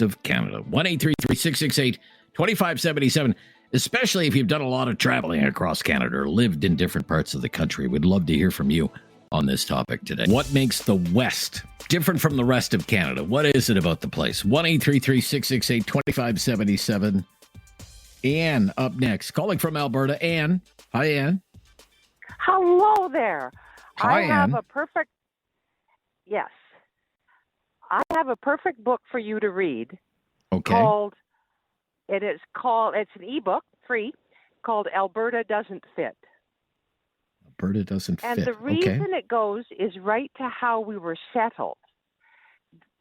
of Canada? 1-833-668-2577, especially if you've done a lot of traveling across Canada or lived in different parts of the country. We'd love to hear from you on this topic today. What makes the West different from the rest of Canada? What is it about the place? 1-833-668-2577. Anne up next, calling from Alberta. Anne. Hi, Anne. Hello there. Hi, I have Anne. I have a perfect book for you to read. Okay. It's an ebook, free, called Alberta Doesn't Fit. Alberta Doesn't Fit. And the reason it goes is right to how we were settled.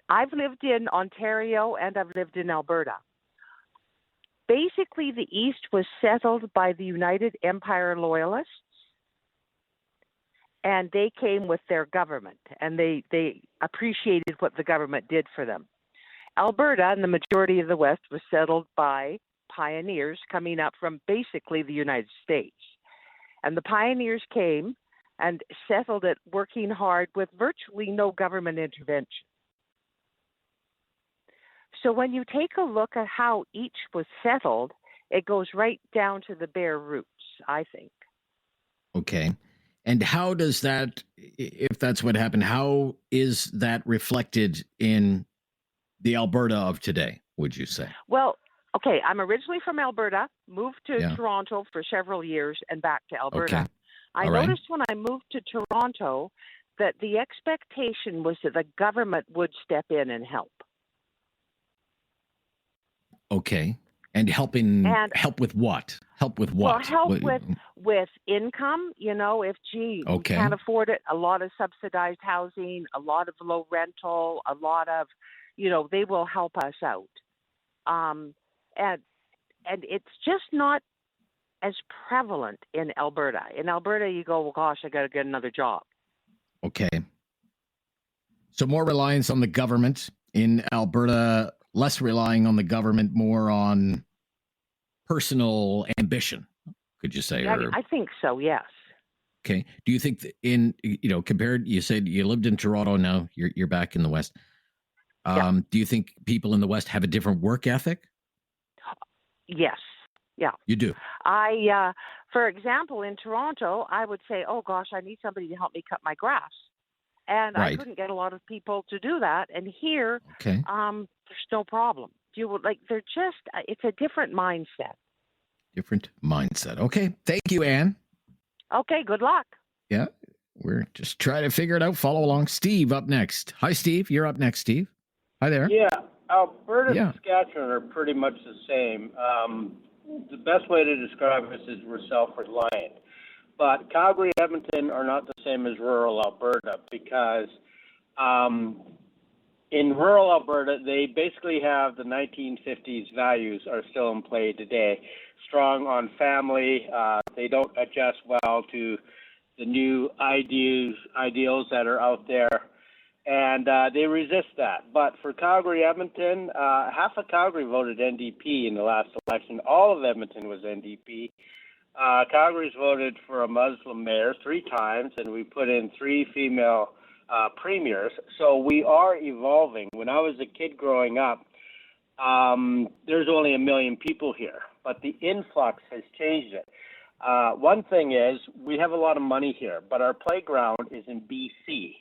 I've lived in Ontario and I've lived in Alberta. Basically, the East was settled by the United Empire Loyalists, and they came with their government, and they appreciated what the government did for them. Alberta and the majority of the West was settled by pioneers coming up from basically the United States. And the pioneers came and settled it working hard with virtually no government intervention. So when you take a look at how each was settled, it goes right down to the bare roots, I think. Okay. And how does that, if that's what happened, how is that reflected in the Alberta of today, would you say? Well, okay, I'm originally from Alberta, moved to Toronto for several years and back to Alberta. Okay. I noticed when I moved to Toronto that the expectation was that the government would step in and help. Okay. And help with what? Help with what? Well, help with income. You know, if we can't afford it, a lot of subsidized housing, a lot of low rental, a lot of, they will help us out. And it's just not as prevalent in Alberta. In Alberta, you go, well, gosh, I got to get another job. Okay. So more reliance on the government in Alberta, less relying on the government, more on personal ambition, could you say? Yeah, I think so, yes. Okay. Do you think compared, you said you lived in Toronto, now you're back in the West. Do you think people in the West have a different work ethic? Yes. Yeah. You do? For example, in Toronto, I would say, oh gosh, I need somebody to help me cut my grass. And I couldn't get a lot of people to do that. And here, there's no problem. They're just, it's a different mindset. Different mindset. Okay. Thank you, Anne. Okay. Good luck. Yeah. We're just trying to figure it out. Follow along. Steve up next. Hi, Steve. You're up next, Steve. Hi there. Yeah. Alberta and Saskatchewan are pretty much the same. The best way to describe us is we're self-reliant. But Calgary, Edmonton are not the same as rural Alberta because in rural Alberta, they basically have the 1950s values are still in play today. Strong on family. They don't adjust well to the new ideals that are out there. And they resist that. But for Calgary, Edmonton, half of Calgary voted NDP in the last election. All of Edmonton was NDP. Calgary's voted for a Muslim mayor 3 times, and we put in 3 female premiers. So we are evolving. When I was a kid growing up, there's only 1 million people here, but the influx has changed it. One thing is we have a lot of money here, but our playground is in BC.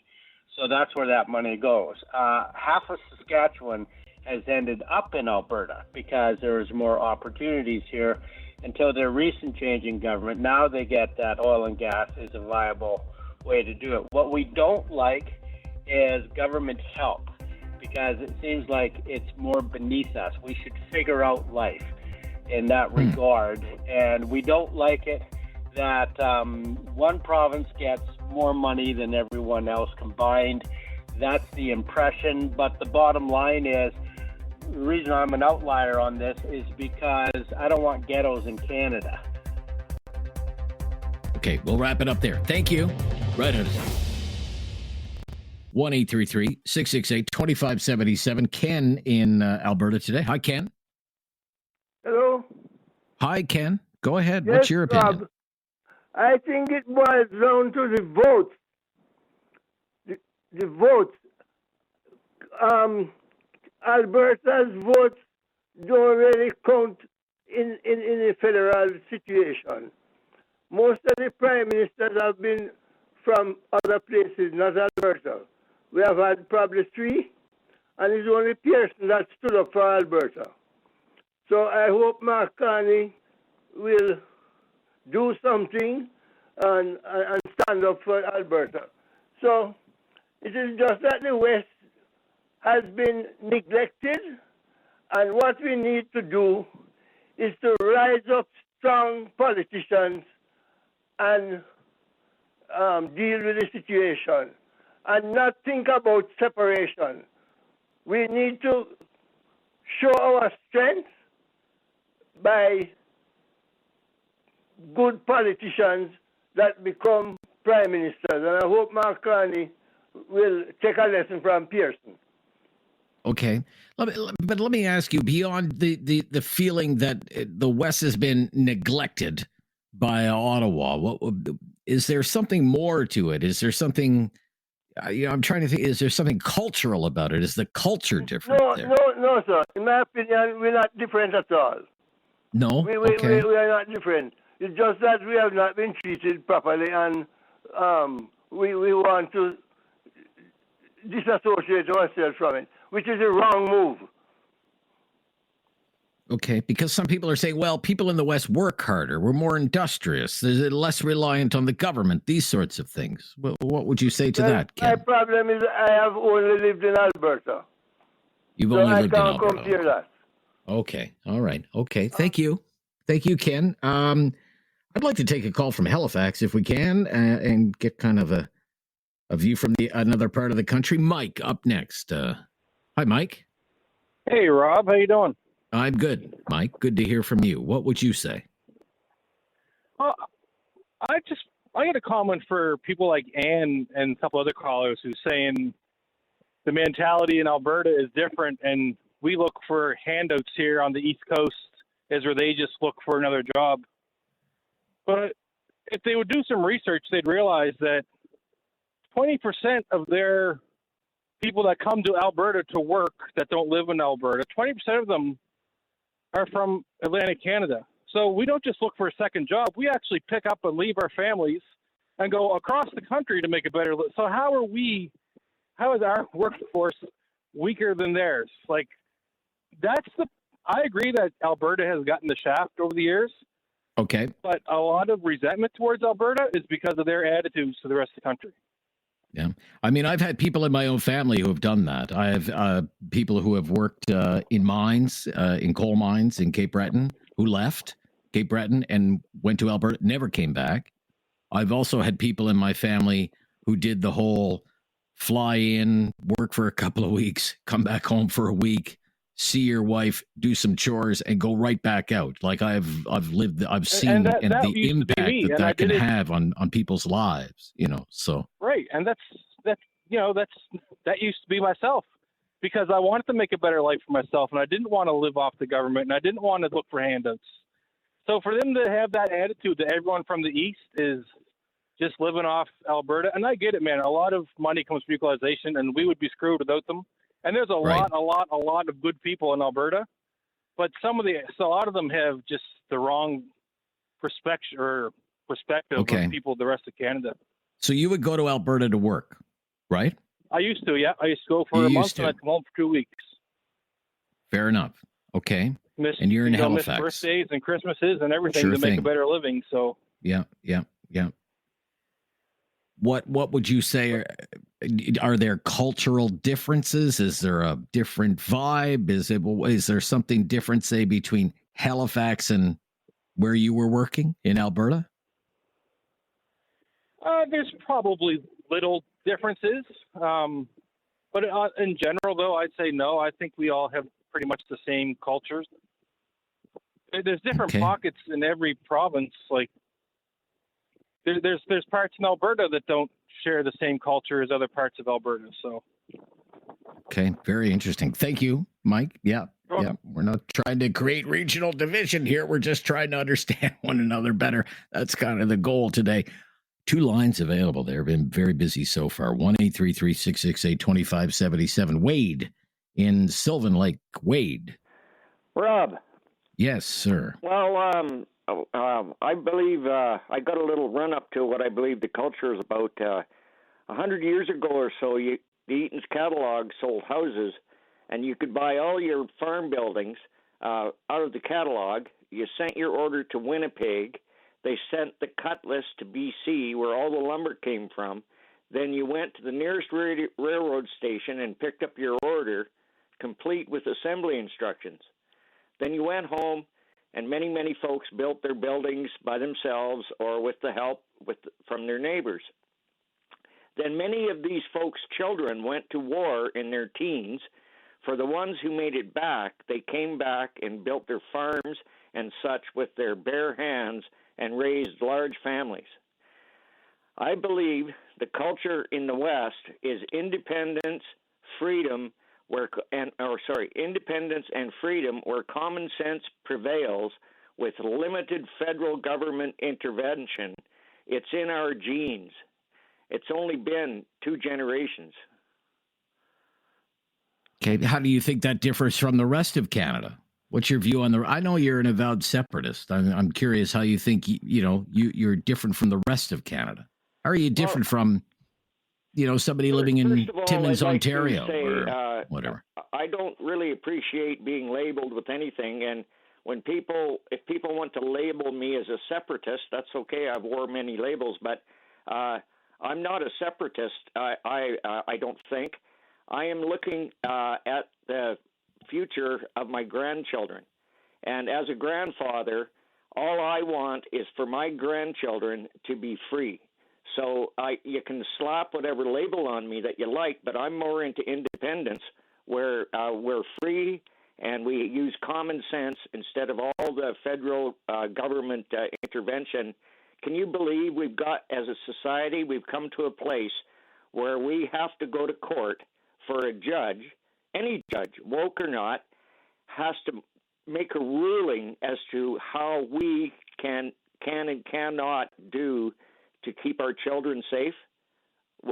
So that's where that money goes. Half of Saskatchewan has ended up in Alberta because there's more opportunities here until their recent change in government. Now they get that oil and gas is a viable way to do it. What we don't like is government help because it seems like it's more beneath us. We should figure out life in that regard. And we don't like it that one province gets more money than everyone else combined. That's the impression. But the bottom line is, the reason I'm an outlier on this is because I don't want ghettos in Canada. Okay, we'll wrap it up there. Thank you. Right on. 1-833-668-2577. Ken in Alberta today. Hi, Ken. Hello. Hi, Ken. Go ahead. Yes, what's your opinion? Rob. I think it boils down to the votes. The votes. Alberta's votes don't really count in the federal situation. Most of the prime ministers have been from other places, not Alberta. We have had probably 3, and it's only Pearson that stood up for Alberta. So I hope Mark Carney will do something and stand up for Alberta. So it is just that the West has been neglected, and what we need to do is to rise up strong politicians and deal with the situation and not think about separation. We need to show our strength by good politicians that become prime ministers. And I hope Mark Carney will take a lesson from Pearson. Okay. But let me ask you, beyond the feeling that the West has been neglected by Ottawa, is there something more to it? Is there something, I'm trying to think, is there something cultural about it? Is the culture different there? No, sir. In my opinion, we're not different at all. No? We Okay. are not different. It's just that we have not been treated properly, and we want to disassociate ourselves from it, which is a wrong move. Okay, because some people are saying, well, people in the West work harder. We're more industrious. They're less reliant on the government, these sorts of things. Well, what would you say to that, Ken? My problem is I have only lived in Alberta. You've only lived in I Alberta. can't compare that. Okay, all right. Okay, thank you. Thank you, Ken. I'd like to take a call from Halifax if we can and get kind of a view from another part of the country. Mike up next. Hi, Mike. Hey, Rob. How you doing? I'm good, Mike. Good to hear from you. What would you say? I got a comment for people like Ann and a couple other callers who's saying the mentality in Alberta is different, and we look for handouts here on the East Coast as where they just look for another job. But if they would do some research, they'd realize that 20% of their people that come to Alberta to work that don't live in Alberta, 20% of them are from Atlantic Canada. So we don't just look for a second job. We actually pick up and leave our families and go across the country to make a better life. So how is our workforce weaker than theirs? Like, I agree that Alberta has gotten the shaft over the years. Okay. But a lot of resentment towards Alberta is because of their attitudes to the rest of the country. Yeah. I mean, I've had people in my own family who have done that. I have people who have worked in mines, in coal mines in Cape Breton, who left Cape Breton and went to Alberta, never came back. I've also had people in my family who did the whole fly in, work for a couple of weeks, come back home for a week, see your wife, do some chores, and go right back out. Like I've seen that the impact that can have on people's lives, so. Right. And that used to be myself, because I wanted to make a better life for myself, and I didn't want to live off the government, and I didn't want to look for handouts. So for them to have that attitude that everyone from the East is just living off Alberta, and I get it, man. A lot of money comes from equalization, and we would be screwed without them. And there's a lot of good people in Alberta, but a lot of them have just the wrong perspective of people of the rest of Canada. So you would go to Alberta to work, right? I used to, yeah. I used to go for a month and I'd come home for 2 weeks. Fair enough. Okay. And you're in Halifax. Miss birthdays and Christmases and everything to make a better living. So yeah. What would you say? Are there cultural differences? Is there a different vibe? Is there something different, say, between Halifax and where you were working in Alberta? There's probably little differences, but in general, though, I'd say no. I think we all have pretty much the same cultures. There's different pockets in every province. Like there's parts in Alberta that don't share the same culture as other parts of Alberta. So. Okay, very interesting. Thank you, Mike. Yeah. We're not trying to create regional division here. We're just trying to understand one another better. That's kind of the goal today. 2 lines available there. Been very busy so far. 1-833-668-2577. Wade in Sylvan Lake. Wade. Rob. Yes, sir. Well, I believe I got a little run up to what I believe the culture is about. 100 years ago or so, the Eaton's catalog sold houses, and you could buy all your farm buildings out of the catalog. You sent your order to Winnipeg. They sent the cut list to BC, where all the lumber came from. Then you went to the nearest railroad station and picked up your order, complete with assembly instructions. Then you went home, and many, many folks built their buildings by themselves or with the help from their neighbors. Then many of these folks' children went to war in their teens. For the ones who made it back, they came back and built their farms and such with their bare hands and raised large families. I believe the culture in the West is independence, freedom, independence and freedom where common sense prevails with limited federal government intervention. It's in our genes. It's only been 2 generations. Okay, how do you think that differs from the rest of Canada? What's your view on I know you're an avowed separatist. I'm curious how you think you're different from the rest of Canada. How are you different from somebody living in Timmins, Ontario, or whatever? I don't really appreciate being labeled with anything, and if people want to label me as a separatist, that's okay. I've wore many labels, but I'm not a separatist. I don't think. I am looking at the future of my grandchildren, and as a grandfather, all I want is for my grandchildren to be free. So you can slap whatever label on me that you like, but I'm more into independence, where we're free and we use common sense instead of all the federal government intervention. Can you believe as a society, we've come to a place where we have to go to court for a judge, any judge, woke or not, has to make a ruling as to how we can and cannot do to keep our children safe?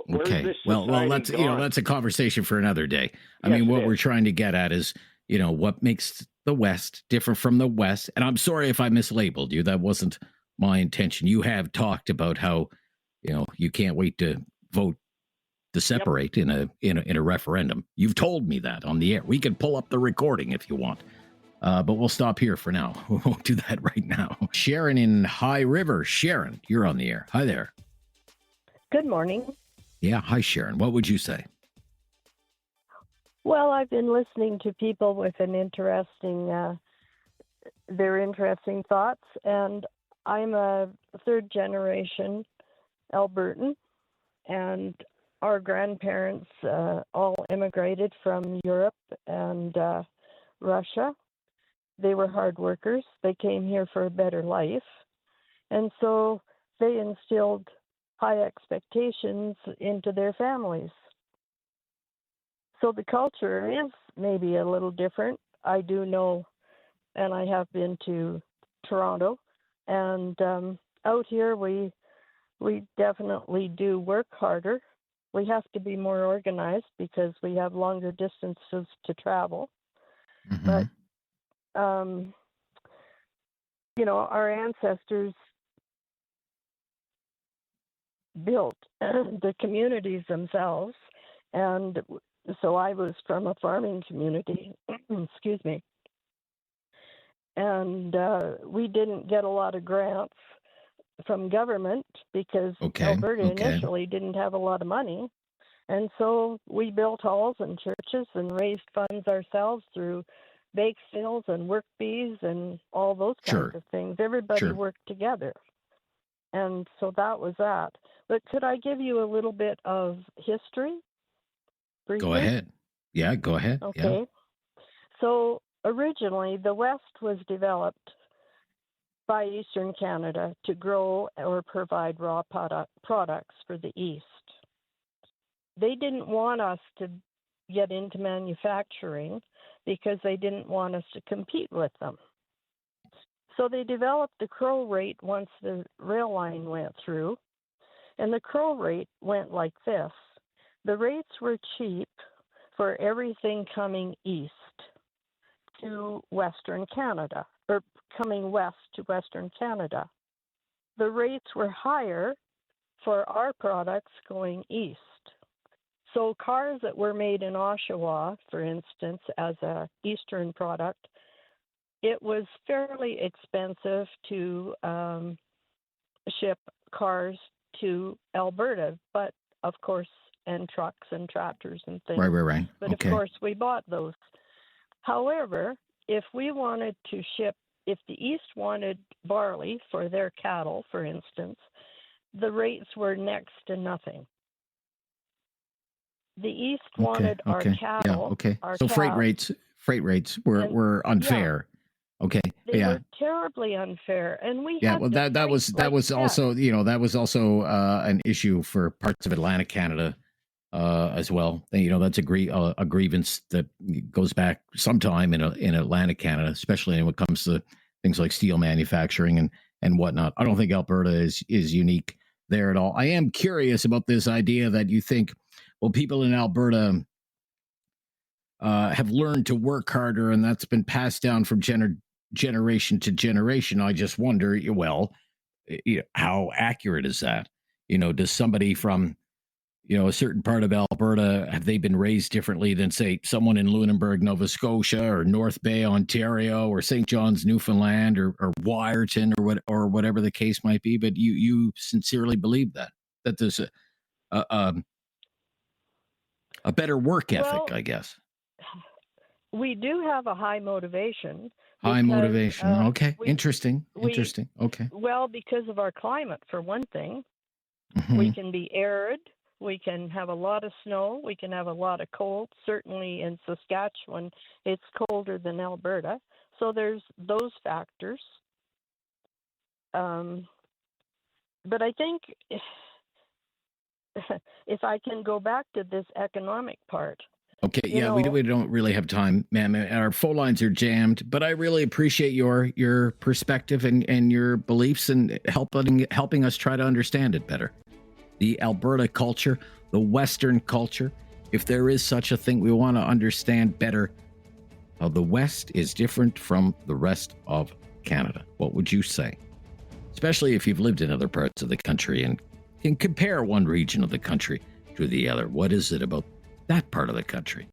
Where's Okay. this Well, society gone? that's a conversation for another day. I Yes, mean, what it we're is. trying to get at is, what makes the West different from the West. And I'm sorry if I mislabeled you. That wasn't my intention. You have talked about how, you can't wait to vote to separate in a referendum. You've told me that on the air. We can pull up the recording if you want. But we'll stop here for now. We won't do that right now. Sharon in High River. Sharon, you're on the air. Hi there. Good morning. Yeah. Hi, Sharon. What would you say? Well, I've been listening to people with their interesting thoughts, and I'm a third generation Albertan, and our grandparents all immigrated from Europe and Russia. They were hard workers. They came here for a better life, and so they instilled high expectations into their families. So the culture is maybe a little different. I do know, and I have been to Toronto, and out here we definitely do work harder. We have to be more organized because we have longer distances to travel. Mm-hmm. But our ancestors built the communities themselves, and so I was from a farming community, excuse me, and we didn't get a lot of grants from government because Alberta initially didn't have a lot of money, and so we built halls and churches and raised funds ourselves through bake sales and work bees and all those kinds of things. Everybody worked together, and so that was that. But could I give you a little bit of history? Briefly? Go ahead. Yeah, go ahead. Okay. Yeah. So originally, the West was developed by Eastern Canada to grow or provide raw products for the East. They didn't want us to get into manufacturing because they didn't want us to compete with them. So they developed the Crow rate once the rail line went through, and the Crow rate went like this. The rates were cheap for everything coming east to Western Canada, or coming west to Western Canada. The rates were higher for our products going east. So cars that were made in Oshawa, for instance, as a eastern product, it was fairly expensive to ship cars to Alberta, but of course, and trucks and tractors and things. Right. But Okay. of course, we bought those. However, if we wanted to ship, if the East wanted barley for their cattle, for instance, the rates were next to nothing. The East wanted our cattle. Yeah, okay. Our So freight cows, rates were unfair. Okay. They yeah. were terribly unfair, and we Yeah, had well, to that was fight that like was heck. also an issue for parts of Atlantic Canada as well. That's a grievance that goes back sometime in Atlantic Canada, especially when it comes to things like steel manufacturing and whatnot. I don't think Alberta is unique there at all. I am curious about this idea that you think, well, people in Alberta have learned to work harder, and that's been passed down from generation to generation. I just wonder, well, how accurate is that? Does somebody from, a certain part of Alberta, have they been raised differently than, say, someone in Lunenburg, Nova Scotia, or North Bay, Ontario, or St. John's, Newfoundland, or Wyerton, or whatever the case might be? But you sincerely believe that there's a better work ethic, Well, I guess. We do have a high motivation. High because, motivation. Okay. Interesting. Okay. Well, because of our climate, for one thing. Mhm. We can be arid. We can have a lot of snow. We can have a lot of cold. Certainly in Saskatchewan, it's colder than Alberta. So there's those factors. But I think if I can go back to this economic part, Okay, yeah, we don't really have time, ma'am. Our phone lines are jammed, but I really appreciate your perspective and your beliefs and helping us try to understand it better. The Alberta culture, the Western culture, if there is such a thing, we want to understand better how the West is different from the rest of Canada. What would you say? Especially if you've lived in other parts of the country and can compare one region of the country to the other. What is it about that part of the country?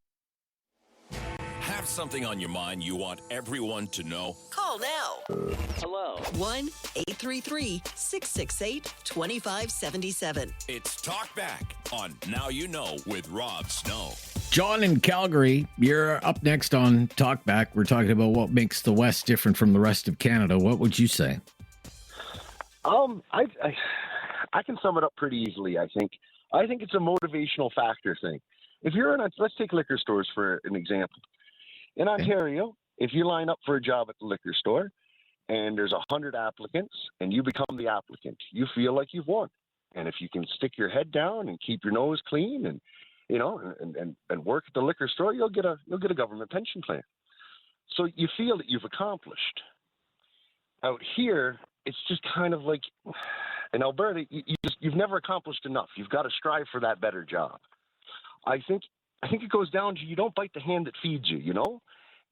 Have something on your mind you want everyone to know? Call now. Hello. 1-833-668-2577. It's Talk Back on Now You Know with Rob Snow. John in Calgary, you're up next on Talk Back. We're talking about what makes the West different from the rest of Canada. What would you say? I can sum it up pretty easily, I think. I think it's a motivational factor thing. If you're let's take liquor stores for an example. In Ontario, if you line up for a job at the liquor store and there's 100 applicants and you become the applicant, you feel like you've won. And if you can stick your head down and keep your nose clean and and work at the liquor store, you'll get a government pension plan. So you feel that you've accomplished. Out here, it's just kind of like in Alberta, you've never accomplished enough. You've got to strive for that better job. I think it goes down to you don't bite the hand that feeds you, you know?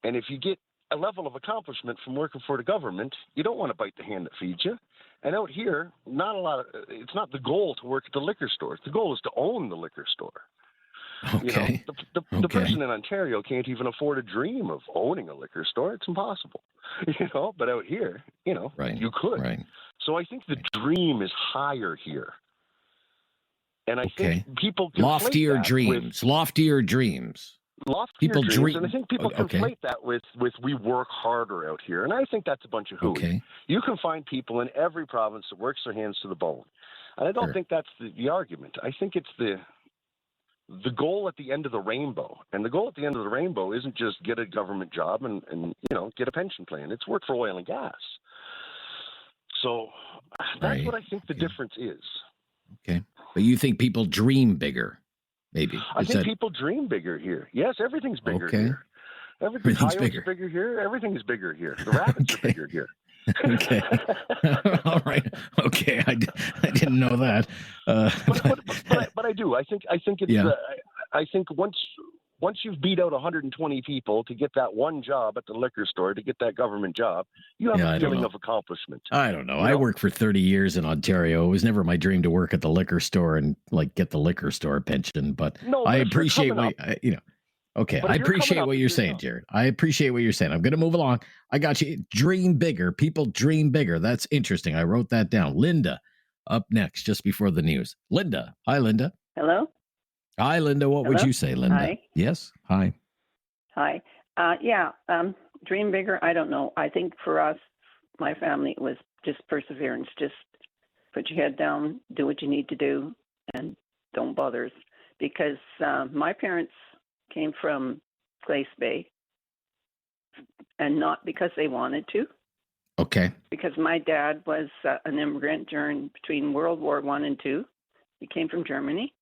And if you get a level of accomplishment from working for the government, you don't want to bite the hand that feeds you. And out here, it's not the goal to work at the liquor store. The goal is to own the liquor store. Okay. The person in Ontario can't even afford a dream of owning a liquor store. It's impossible, but out here, you could. Right. So I think the dream is higher here. And I think people loftier dreams. And I think people conflate that with we work harder out here. And I think that's a bunch of hooey. Okay. You can find people in every province that works their hands to the bone. And I don't think that's the argument. I think it's the goal at the end of the rainbow. And the goal at the end of the rainbow isn't just get a government job and get a pension plan. It's work for oil and gas. So that's what I think the difference is. Okay. But you think people dream bigger, maybe? I think people dream bigger here. Yes, everything's bigger here. Everything's bigger here. Everything is bigger here. The rabbits are bigger here. Okay. All right. Okay. I didn't know that. But I do. I think it's. I think once you've beat out 120 people to get that one job at the liquor store, to get that government job, you have a feeling of accomplishment. I don't know. I worked for 30 years in Ontario. It was never my dream to work at the liquor store and get the liquor store pension. But I appreciate Okay, I appreciate what you're saying, Jared. I appreciate what you're saying. I'm going to move along. I got you. Dream bigger. People dream bigger. That's interesting. I wrote that down. Linda, up next, just before the news. Linda. Hi, Linda. Hello. Hi, Linda. What would you say, Linda? Hi. Yes. Hi. Hi. Dream bigger. I don't know. I think for us, my family, it was just perseverance. Just put your head down, do what you need to do, and don't bother us. Because my parents came from Glace Bay, and not because they wanted to. Okay. Because my dad was an immigrant between World War I and II. He came from Germany.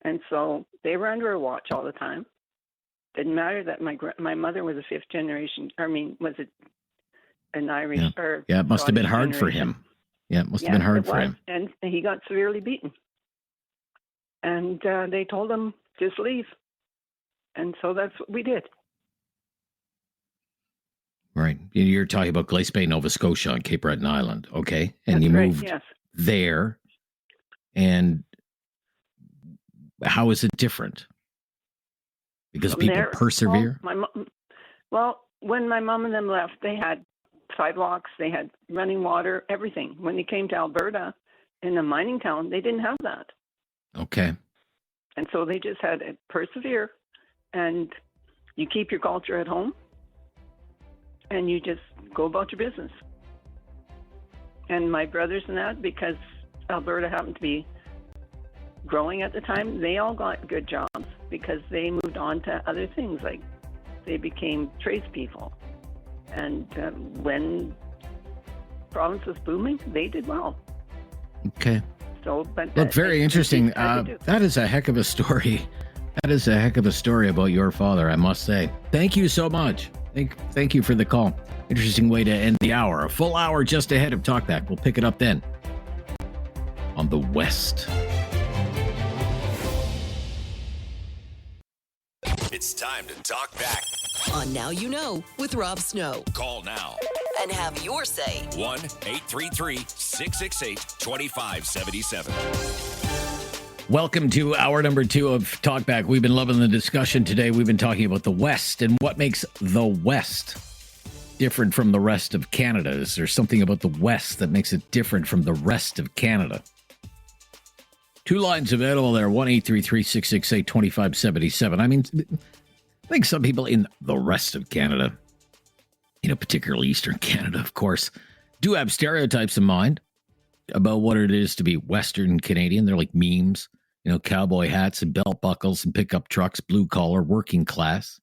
And so they were under a watch all the time. Didn't matter that my mother was a fifth generation. Was it an Irish? Yeah, it must have been hard for him. Yeah, it must have been hard for him. And he got severely beaten. And they told him, just leave. And so that's what we did. Right. You're talking about Glace Bay, Nova Scotia on Cape Breton Island. Okay. And that's you right, moved yes. there. And how is it different? Because people persevere? When my mom and them left, they had sidewalks, they had running water, everything. When they came to Alberta, in a mining town, they didn't have that. Okay. And so they just had to persevere, and you keep your culture at home, and you just go about your business. And my brothers and that, because Alberta happened to be growing at the time, they all got good jobs because they moved on to other things, like they became tradespeople. And when province was booming, they did well. Okay. So, but look, very interesting. That is a heck of a story. That is a heck of a story about your father, I must say. Thank you so much. Thank you for the call. Interesting way to end the hour. A full hour just ahead of Talkback. We'll pick it up then on the West. It's time to talk back. On Now You Know with Rob Snow. Call now. And have your say. 1-833-668-2577. Welcome to hour number 2 of Talkback. We've been loving the discussion today. We've been talking about the West and what makes the West different from the rest of Canada. Is there something about the West that makes it different from the rest of Canada? 2 lines available there, 1-833-668-2577. I mean, I think some people in the rest of Canada, particularly Eastern Canada, of course, do have stereotypes in mind about what it is to be Western Canadian. They're like memes, cowboy hats and belt buckles and pickup trucks, blue collar, working class.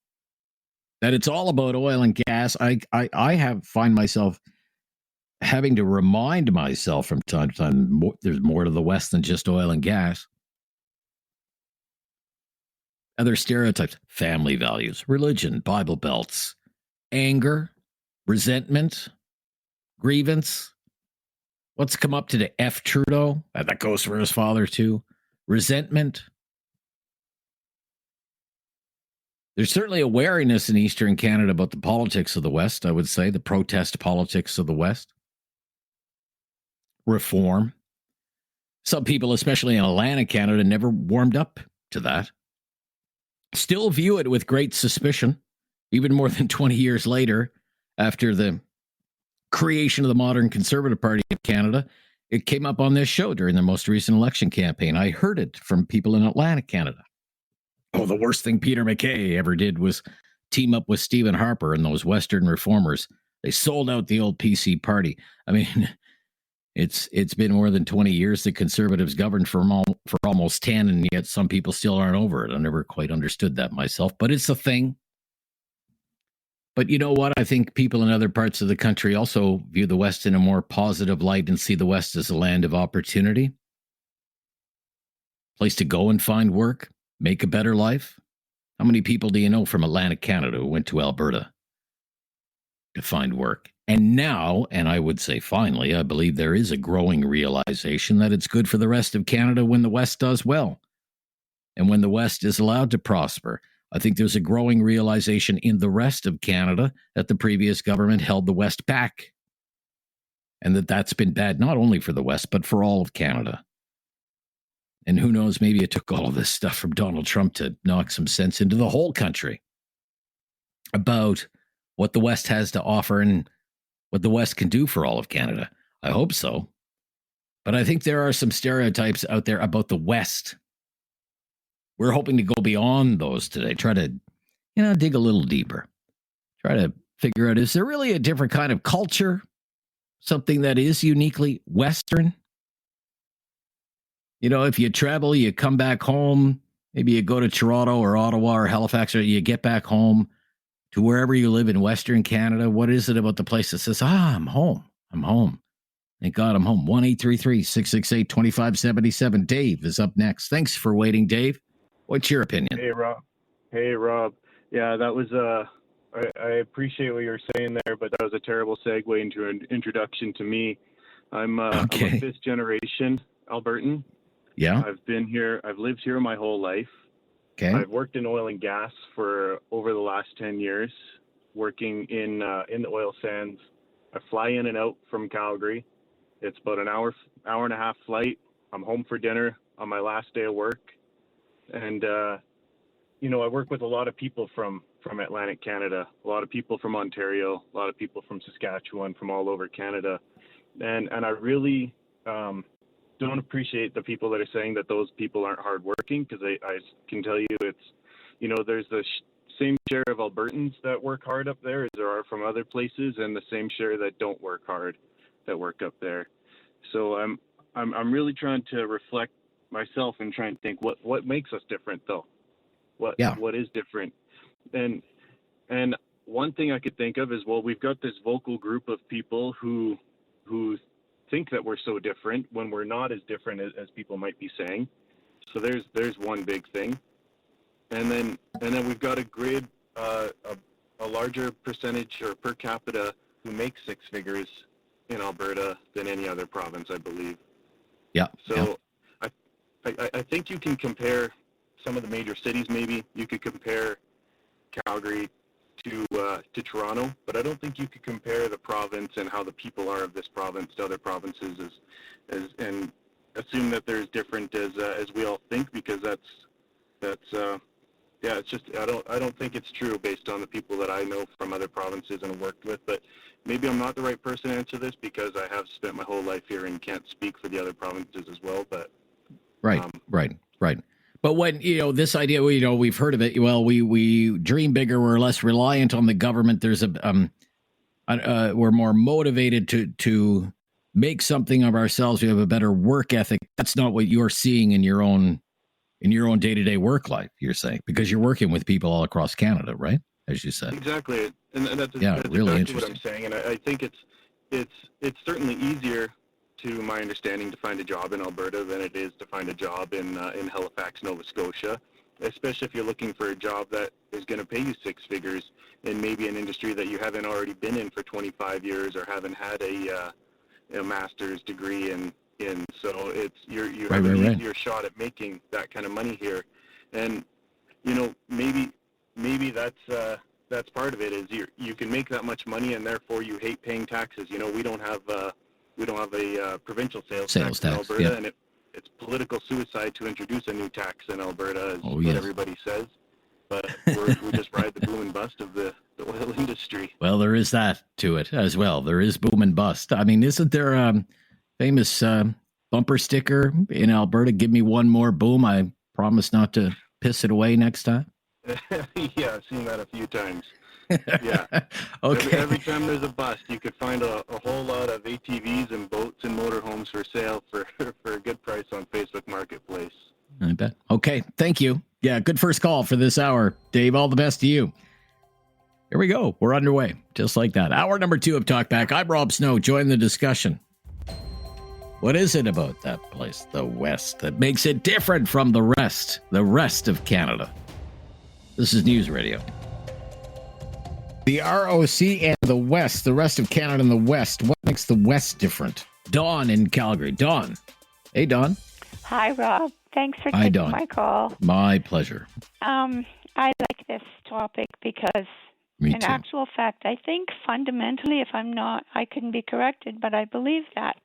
That it's all about oil and gas. I find myself having to remind myself from time to time, there's more to the West than just oil and gas. Other stereotypes, family values, religion, Bible belts, anger, resentment, grievance. What's come up today? F. Trudeau. That goes for his father, too. Resentment. There's certainly a wariness in Eastern Canada about the politics of the West, I would say, the protest politics of the West. Reform. Some people, especially in Atlantic Canada, never warmed up to that. Still view it with great suspicion, even more than 20 years later, after the creation of the modern Conservative Party of Canada. It came up on this show during the most recent election campaign. I heard it from people in Atlantic Canada. Oh, the worst thing Peter MacKay ever did was team up with Stephen Harper and those Western reformers. They sold out the old PC party. I mean, it's been more than 20 years the Conservatives governed for almost 10, and yet some people still aren't over it. I never quite understood that myself, but it's a thing. But you know what? I think people in other parts of the country also view the West in a more positive light and see the West as a land of opportunity. Place to go and find work, make a better life. How many people do you know from Atlantic Canada who went to Alberta to find work? And now, and I would say finally, I believe there is a growing realization that it's good for the rest of Canada when the West does well and when the West is allowed to prosper. I think there's a growing realization in the rest of Canada that the previous government held the West back and that's been bad not only for the West, but for all of Canada. And who knows, maybe it took all of this stuff from Donald Trump to knock some sense into the whole country about what the West has to offer and what the West can do for all of Canada. I hope so. But I think there are some stereotypes out there about the West. We're hoping to go beyond those today. Try to, dig a little deeper. Try to figure out, is there really a different kind of culture? Something that is uniquely Western? If you travel, you come back home, maybe you go to Toronto or Ottawa or Halifax, or you get back home to wherever you live in Western Canada. What is it about the place that says, I'm home. I'm home. Thank God I'm home. 1-833-668-2577. Dave is up next. Thanks for waiting, Dave. What's your opinion? Hey, Rob. Yeah, that was, I appreciate what you were saying there, but that was a terrible segue into an introduction to me. I'm a fifth generation Albertan. Yeah. I've lived here my whole life. Okay. I've worked in oil and gas for over the last 10 years, working in the oil sands. I fly in and out from Calgary. It's about an hour and a half flight. I'm home for dinner on my last day of work. And, I work with a lot of people from Atlantic Canada, a lot of people from Ontario, a lot of people from Saskatchewan, from all over Canada. And I really don't appreciate the people that are saying that those people aren't hardworking, because I can tell you it's, there's the same share of Albertans that work hard up there as there are from other places, and the same share that don't work hard that work up there. So I'm really trying to reflect myself and try and think what makes us different, though. What is different? And one thing I could think of is, well, we've got this vocal group of people who think that we're so different when we're not as different as people might be saying. So there's one big thing. and then we've got a grid, a larger percentage or per capita who makes six figures in Alberta than any other province, I believe. Yeah. So I think you can compare some of the major cities. Maybe you could compare Calgary to Toronto, but I don't think you could compare the province and how the people are of this province to other provinces and assume that they're as different as we all think, because it's just I don't think it's true based on the people that I know from other provinces and have worked with. But maybe I'm not the right person to answer this because I have spent my whole life here and can't speak for the other provinces as well. But right. But when, this idea, we've heard of it. Well, we dream bigger. We're less reliant on the government. There's we're more motivated to make something of ourselves. We have a better work ethic. That's not what you're seeing in your own day-to-day work life, you're saying, because you're working with people all across Canada, right? As you said. Exactly. And that's really exactly what interesting. I'm saying. And I think it's certainly easier, to my understanding, to find a job in Alberta than it is to find a job in Halifax, Nova Scotia, especially if you're looking for a job that is going to pay you six figures in maybe an industry that you haven't already been in for 25 years or haven't had a master's degree in. So it's you have an easier shot at making that kind of money here, and maybe that's part of it, is you can make that much money and therefore you hate paying taxes. We don't have a provincial sales tax in Alberta, and it's political suicide to introduce a new tax in Alberta, as what everybody says. But we just ride the boom and bust of the oil industry. Well, there is that to it as well. There is boom and bust. I mean, isn't there a famous bumper sticker in Alberta? Give me one more boom. I promise not to piss it away next time. Yeah, I've seen that a few times. Yeah. Okay. Every time there's a bust, you could find a whole lot of ATVs and boats and motorhomes for sale for a good price on Facebook Marketplace. I bet. Okay. Thank you. Yeah. Good first call for this hour, Dave. All the best to you. Here we go. We're underway. Just like that. Hour number 2 of Talkback. I'm Rob Snow. Join the discussion. What is it about that place, the West, that makes it different from the rest of Canada? This is News Radio. The ROC and the West, the rest of Canada and the West. What makes the West different? Dawn in Calgary. Dawn. Hey, Dawn. Hi, Rob. Thanks for Hi, taking Dawn. my call. My pleasure. I like this topic because, in actual fact, I think fundamentally, if I'm not, I couldn't be corrected, but I believe that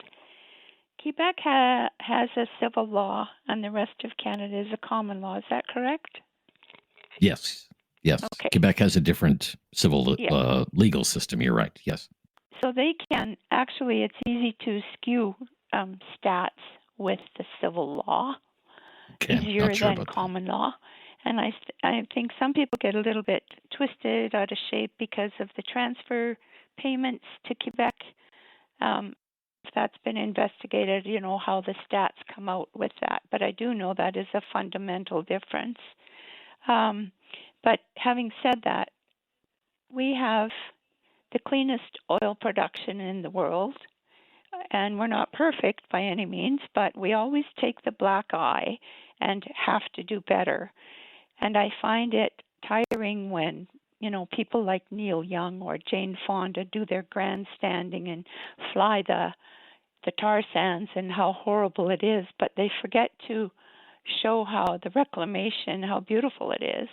Quebec has a civil law and the rest of Canada is a common law. Is that correct? Yes. Okay. Quebec has a different civil legal system. You're right. Yes. So they can actually, it's easy to skew stats with the civil law, easier than common law. And I think some people get a little bit twisted, out of shape because of the transfer payments to Quebec. If that's been investigated, how the stats come out with that. But I do know that is a fundamental difference. But having said that, we have the cleanest oil production in the world, and we're not perfect by any means, but we always take the black eye and have to do better. And I find it tiring when, people like Neil Young or Jane Fonda do their grandstanding and fly the tar sands and how horrible it is, but they forget to show how the reclamation, how beautiful it is.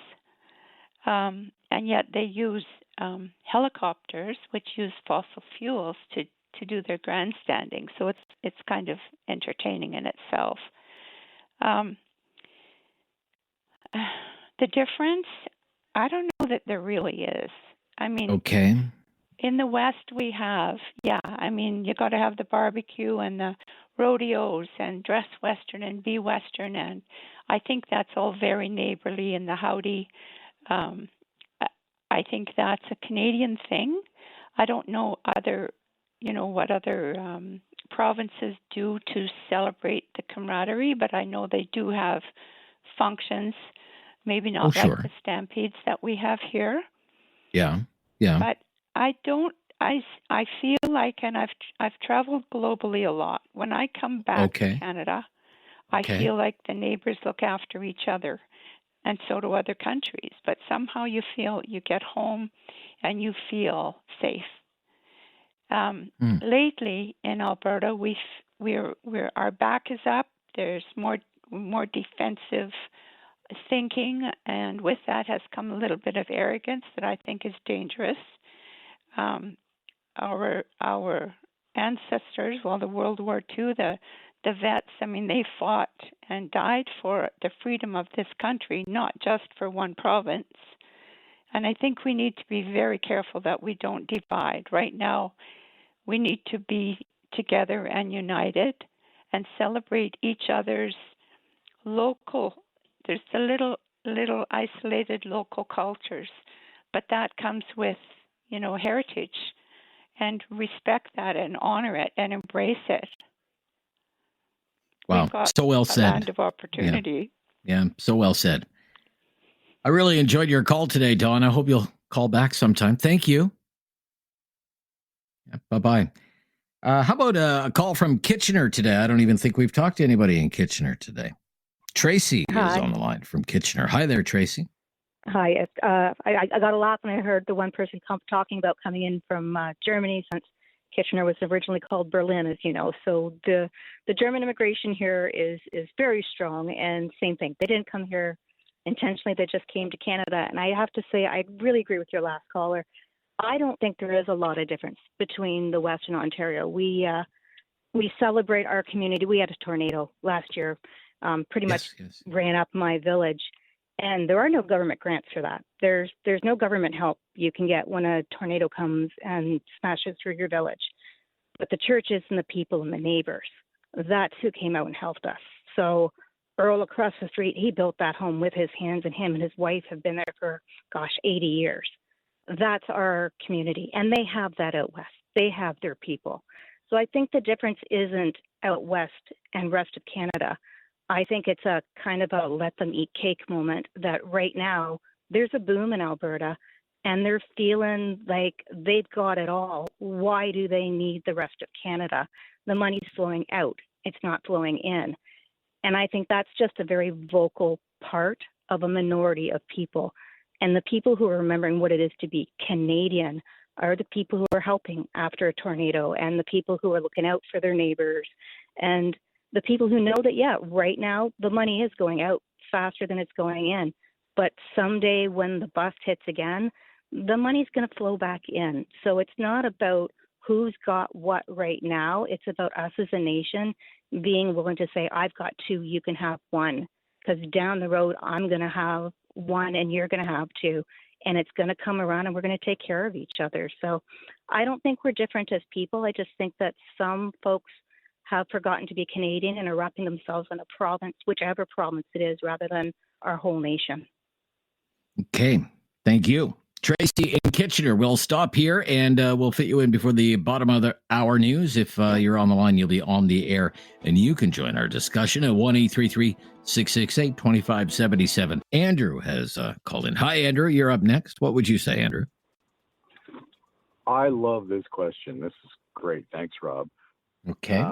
And yet they use helicopters, which use fossil fuels to do their grandstanding. So it's kind of entertaining in itself. The difference, I don't know that there really is. I mean, in the West we have, you got to have the barbecue and the rodeos and dress Western and be Western, and I think that's all very neighborly and the howdy. I think that's a Canadian thing. I don't know what other provinces do to celebrate the camaraderie, but I know they do have functions, maybe not like the stampedes that we have here. Yeah. But I feel like, and I've traveled globally a lot. When I come back to Canada, I feel like the neighbors look after each other. and so do other countries. But somehow you get home and you feel safe. Lately in Alberta, our back is up. There's more defensive thinking, and with that has come a little bit of arrogance that I think is dangerous. Our ancestors, the World War II, the vets, they fought and died for the freedom of this country, not just for one province. And I think we need to be very careful that we don't divide. Right now, we need to be together and united and celebrate each other's local. There's the little isolated local cultures, but that comes with, heritage, and respect that and honor it and embrace it. Wow, so well said. Land of opportunity. Yeah, so well said. I really enjoyed your call today, Dawn. I hope you'll call back sometime. Thank you. Yeah, bye-bye. How about a call from Kitchener today? I don't even think we've talked to anybody in Kitchener today. Tracy is on the line from Kitchener. Hi there, Tracy. Hi. I got a laugh when I heard the one person talking about coming in from Germany, since Kitchener was originally called Berlin, as you know. So the German immigration here is very strong, and same thing. They didn't come here intentionally. They just came to Canada. And I have to say, I really agree with your last caller. I don't think there is a lot of difference between the West and Ontario. We celebrate our community. We had a tornado last year, pretty much ran up my village. And there are no government grants for that. There's no government help you can get when a tornado comes and smashes through your village. But the churches and the people and the neighbors, that's who came out and helped us. So Earl across the street, he built that home with his hands, and him and his wife have been there for, 80 years. That's our community. And they have that out west. They have their people. So I think the difference isn't out west and rest of Canada. I think it's a kind of a let them eat cake moment, that right now there's a boom in Alberta and they're feeling like they've got it all. Why do they need the rest of Canada? The money's flowing out. It's not flowing in. And I think that's just a very vocal part of a minority of people. And the people who are remembering what it is to be Canadian are the people who are helping after a tornado, and the people who are looking out for their neighbors, and the people who know that, right now the money is going out faster than it's going in. But someday when the bust hits again, the money's going to flow back in. So it's not about who's got what right now. It's about us as a nation being willing to say, I've got two, you can have one. Because down the road, I'm going to have one and you're going to have two. And it's going to come around and we're going to take care of each other. So I don't think we're different as people. I just think that some folks have forgotten to be Canadian and are wrapping themselves in a province, whichever province it is, rather than our whole nation. Okay. Thank you. Tracy in Kitchener. We'll stop here and we'll fit you in before the bottom of the hour news. If you're on the line, you'll be on the air and you can join our discussion at 1-833-668-2577. Andrew has called in. Hi, Andrew. You're up next. What would you say, Andrew? I love this question. This is great. Thanks, Rob. Okay.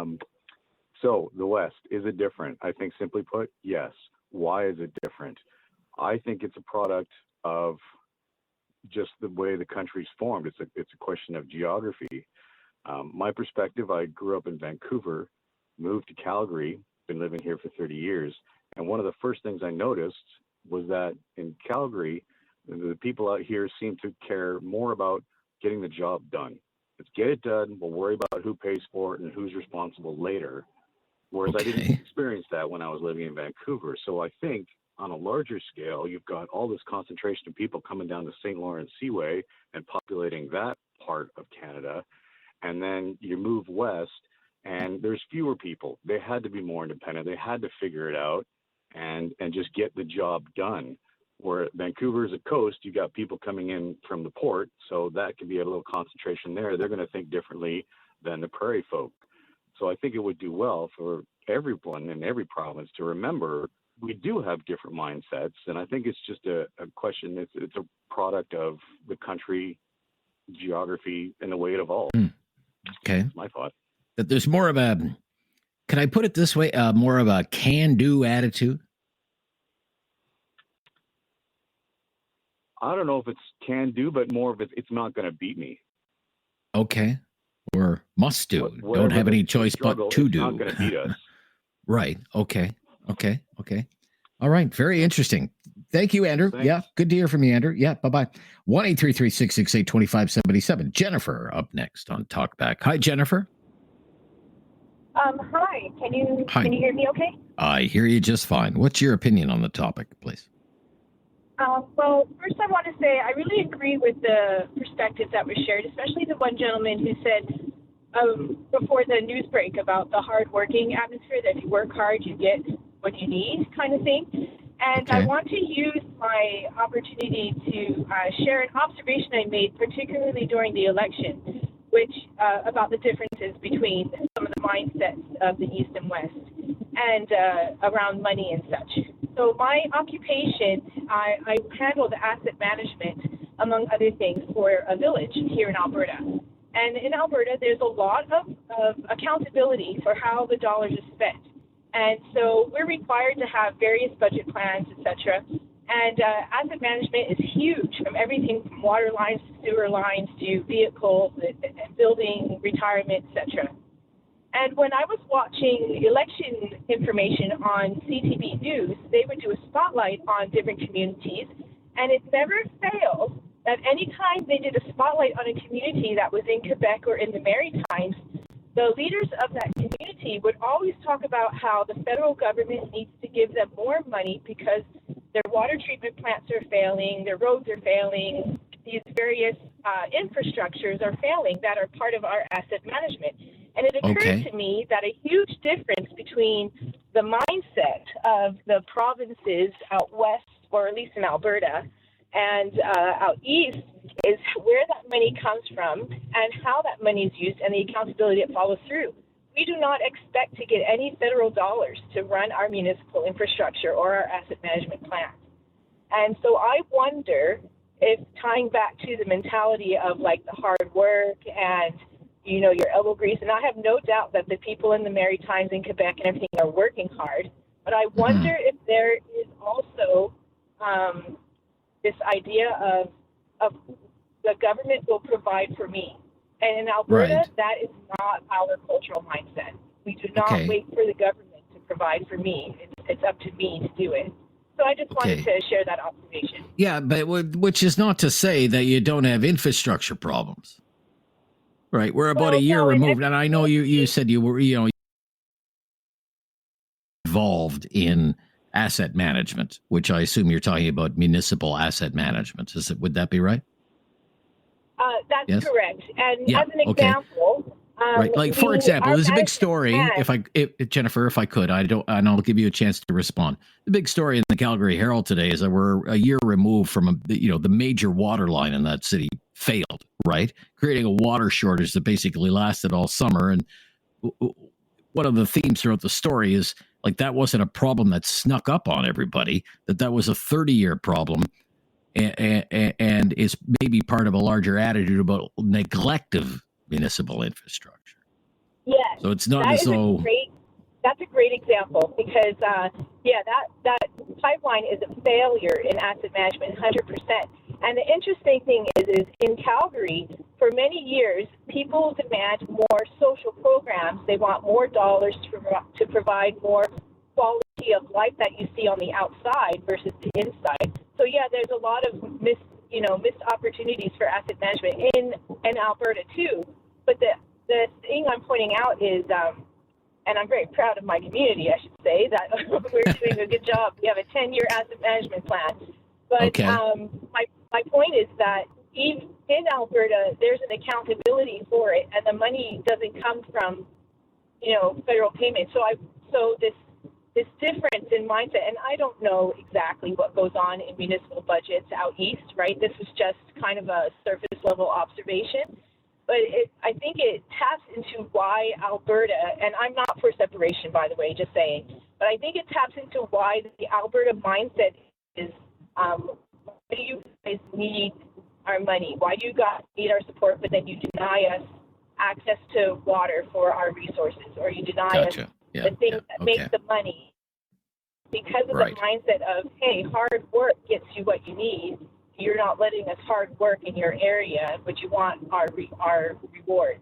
So the West, is it different? I think simply put, yes. Why is it different? I think it's a product of just the way the country's formed. It's a question of geography. My perspective, I grew up in Vancouver, moved to Calgary, been living here for 30 years. And one of the first things I noticed was that in Calgary, the people out here seem to care more about getting the job done. Let's get it done. We'll worry about who pays for it and who's responsible later. Whereas I didn't experience that when I was living in Vancouver. So I think on a larger scale, you've got all this concentration of people coming down the St. Lawrence Seaway and populating that part of Canada. And then you move west and there's fewer people. They had to be more independent. They had to figure it out and just get the job done. Where Vancouver is a coast, you got people coming in from the port, so that could be a little concentration there. They're going to think differently than the prairie folk. So I think it would do well for everyone in every province to remember we do have different mindsets, and I think it's just a question. It's a product of the country, geography, and the way it evolved. Okay. That's my thought. That there's more of a, can I put it this way, more of a can-do attitude? I don't know if it's can do, but more of it's not going to beat me. Okay. Or must do. Whatever Don't have the any choice struggle, but to it's do. not going to beat us. Right. Okay. All right. Very interesting. Thank you, Andrew. Thanks. Yeah. Good to hear from you, Andrew. Yeah. Bye-bye. 1-833-668-2577. Jennifer up next on Talkback. Hi, Jennifer. Hi. Can you Hi. hear me okay? I hear you just fine. What's your opinion on the topic, please? Well, first I want to say I really agree with the perspectives that were shared, especially the one gentleman who said before the news break about the hard-working atmosphere, that if you work hard, you get what you need kind of thing. And I want to use my opportunity to share an observation I made, particularly during the election, which about the differences between some of the mindsets of the East and West and around money and such. So my occupation, I handle the asset management, among other things, for a village here in Alberta. And in Alberta, there's a lot of accountability for how the dollars are spent. And so we're required to have various budget plans, etc. And asset management is huge, from everything from water lines to sewer lines to vehicles, building, retirement, etc. And when I was watching election information on CTV News, they would do a spotlight on different communities, and it never failed that any time they did a spotlight on a community that was in Quebec or in the Maritimes, the leaders of that community would always talk about how the federal government needs to give them more money because their water treatment plants are failing, their roads are failing, these various infrastructures are failing that are part of our asset management. And it occurred to me that a huge difference between the mindset of the provinces out west, or at least in Alberta, and out east is where that money comes from and how that money is used and the accountability it follows through. We do not expect to get any federal dollars to run our municipal infrastructure or our asset management plans. And so I wonder if, tying back to the mentality of like the hard work and, you know, your elbow grease, and I have no doubt that the people in the Maritimes and Quebec and everything are working hard, but I wonder if there is also this idea of the government will provide for me. And in Alberta, that is not our cultural mindset. We do not wait for the government to provide for me. It's up to me to do it. So I just wanted to share that observation. Yeah, but which is not to say that you don't have infrastructure problems. Right. We're about a year removed. And I know you said you were, involved in asset management, which I assume you're talking about municipal asset management. Would that be right? That's correct. And as an example, right. Like, for example, there's a big story. Jennifer, if I could, and I'll give you a chance to respond. The big story in the Calgary Herald today is that we're a year removed from the major water line in that city failed, right? Creating a water shortage that basically lasted all summer. And one of the themes throughout the story is like that wasn't a problem that snuck up on everybody, that was a 30-year problem. And is maybe part of a larger attitude about neglect of municipal infrastructure. Yes. So it's not as though... That's a great example because, that pipeline is a failure in asset management, 100%. And the interesting thing is in Calgary, for many years, people demand more social programs. They want more dollars to provide more quality of life that you see on the outside versus the inside. So there's a lot of missed opportunities for asset management in Alberta too. But the thing I'm pointing out is, and I'm very proud of my community, I should say, that we're doing a good job. We have a 10-year asset management plan. But my point is that even in Alberta, there's an accountability for it, and the money doesn't come from, federal payment. So this difference in mindset, and I don't know exactly what goes on in municipal budgets out east, right? This was just kind of a surface level observation, but I think it taps into why Alberta, and I'm not for separation, by the way, just saying, but I think it taps into why the Alberta mindset is, why do you guys need our money? Why do you guys need our support, but then you deny us access to water for our resources, or you deny us the things that make the money? Because of the mindset of, hey, hard work gets you what you need. you're not letting us hard work in your area, but you want our rewards.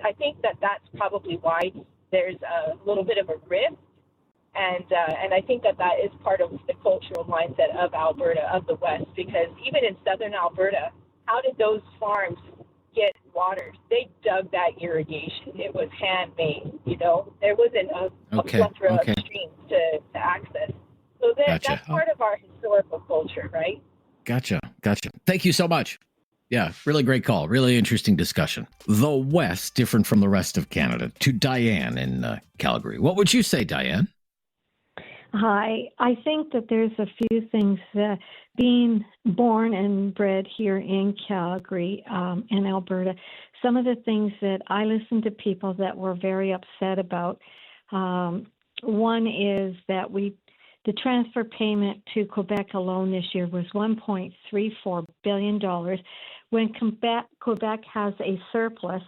I think that's probably why there's a little bit of a rift, and I think that is part of the cultural mindset of Alberta, of the West, because even in southern Alberta, how did those farms get water? They dug that irrigation. It was handmade. There wasn't a plethora of streams to access. So that's part of our historical culture, right? Gotcha. Thank you so much. Yeah, really great call. Really interesting discussion. The West, different from the rest of Canada. To Diane in Calgary. What would you say, Diane? Hi. I think that there's a few things being born and bred here in Calgary, in Alberta. Some of the things that I listened to people that were very upset about. One is that the transfer payment to Quebec alone this year was $1.34 billion, when Quebec has a surplus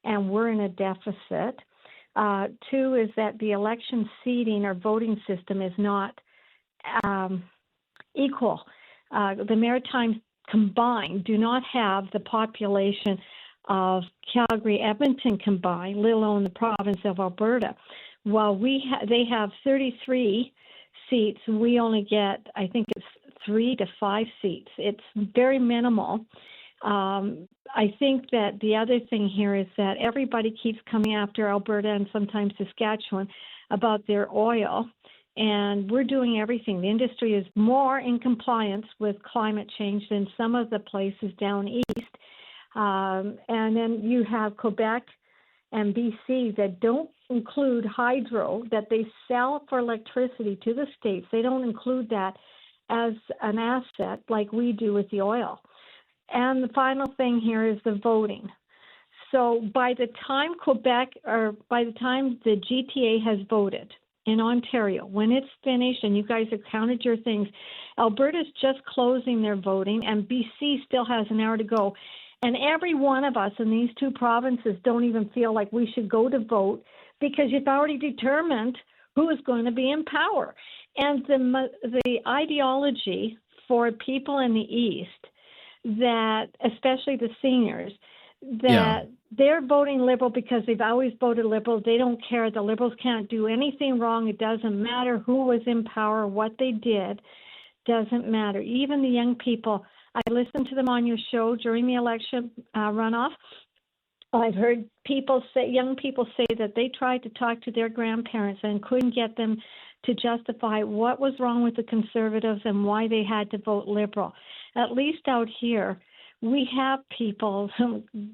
and we're in a deficit. Two is that the election seating or voting system is not equal. The Maritimes combined do not have the population of Calgary, Edmonton combined, let alone the province of Alberta. While they have 33 seats, we only get, I think it's 3 to 5 seats. It's very minimal. I think that the other thing here is that everybody keeps coming after Alberta and sometimes Saskatchewan about their oil, and we're doing everything. The industry is more in compliance with climate change than some of the places down east. And then you have Quebec and BC that don't include hydro, that they sell for electricity to the states. They don't include that as an asset like we do with the oil. And the final thing here is the voting. So by the time the GTA has voted in Ontario, when it's finished and you guys have counted your things, Alberta's just closing their voting and BC still has an hour to go. And every one of us in these two provinces don't even feel like we should go to vote because you've already determined who is going to be in power. And the ideology for people in the East, that especially the seniors, that they're voting Liberal because they've always voted Liberal. They don't care. The Liberals can't do anything wrong. It doesn't matter who was in power, what they did, doesn't matter. Even the young people, I listened to them on your show during the election runoff. I've heard young people say that they tried to talk to their grandparents and couldn't get them to justify what was wrong with the Conservatives and why they had to vote Liberal. At least out here, we have people,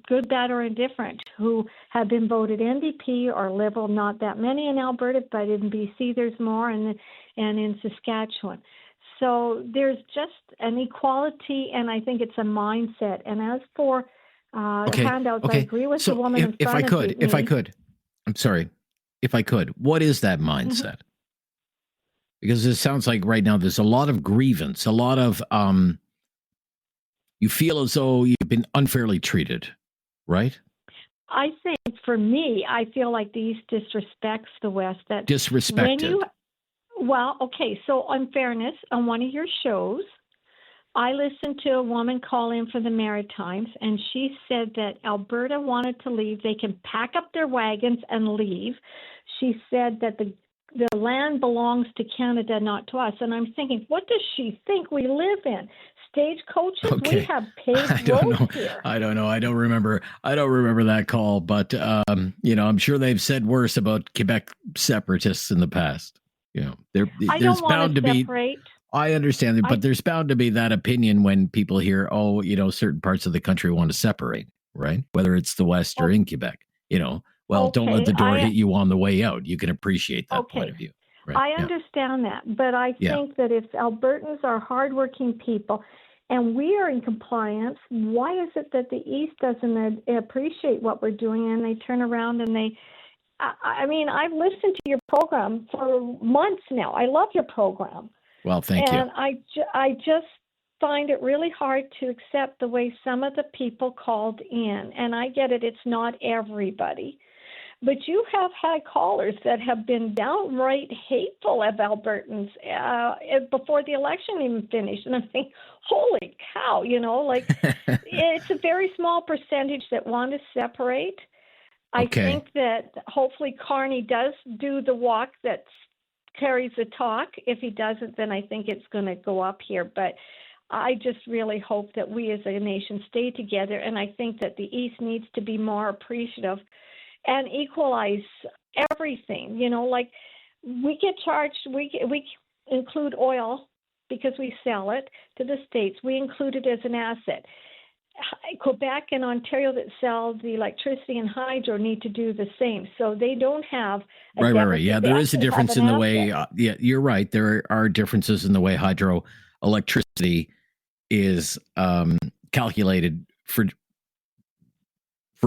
good, bad, or indifferent, who have been voted NDP or Liberal. Not that many in Alberta, but in BC there's more, and in Saskatchewan. So there's just an equality, and I think it's a mindset. And as for handouts, I agree with the woman in front of me. If I could, what is that mindset? Because it sounds like right now there's a lot of grievance, a lot of you feel as though you've been unfairly treated, right? I think for me, I feel like the East disrespects the West. Disrespected. So on fairness, on one of your shows, I listened to a woman call in for the Maritimes, and she said that Alberta wanted to leave. They can pack up their wagons and leave. She said that the land belongs to Canada, not to us. And I'm thinking, what does she think we live in? Stagecoaches? Okay. We have paved roads here. I don't know. I don't remember that call, but I'm sure they've said worse about Quebec separatists in the past. There's bound to be. I understand, but there's bound to be that opinion when people hear, certain parts of the country want to separate, right? Whether it's the West or in Quebec, don't let the door hit you on the way out. You can appreciate that point of view. Right? I understand that, but I think that if Albertans are hardworking people and we are in compliance, why is it that the East doesn't appreciate what we're doing and they turn around and I've listened to your program for months now. I love your program. Well, thank you. And I just find it really hard to accept the way some of the people called in. And I get it, it's not everybody. But you have had callers that have been downright hateful of Albertans before the election even finished. And I'm thinking, holy cow, it's a very small percentage that want to separate. I think that hopefully Carney does do the walk that carries the talk. If he doesn't, then I think it's going to go up here. But I just really hope that we as a nation stay together, and I think that the East needs to be more appreciative and equalize everything. We get charged, we include oil because we sell it to the States. We include it as an asset. Quebec and Ontario that sell the electricity and hydro need to do the same. So they don't have a Right. deficit. Yeah, They there is a actually have difference an in the way. asset. You're right. There are differences in the way hydroelectricity is calculated for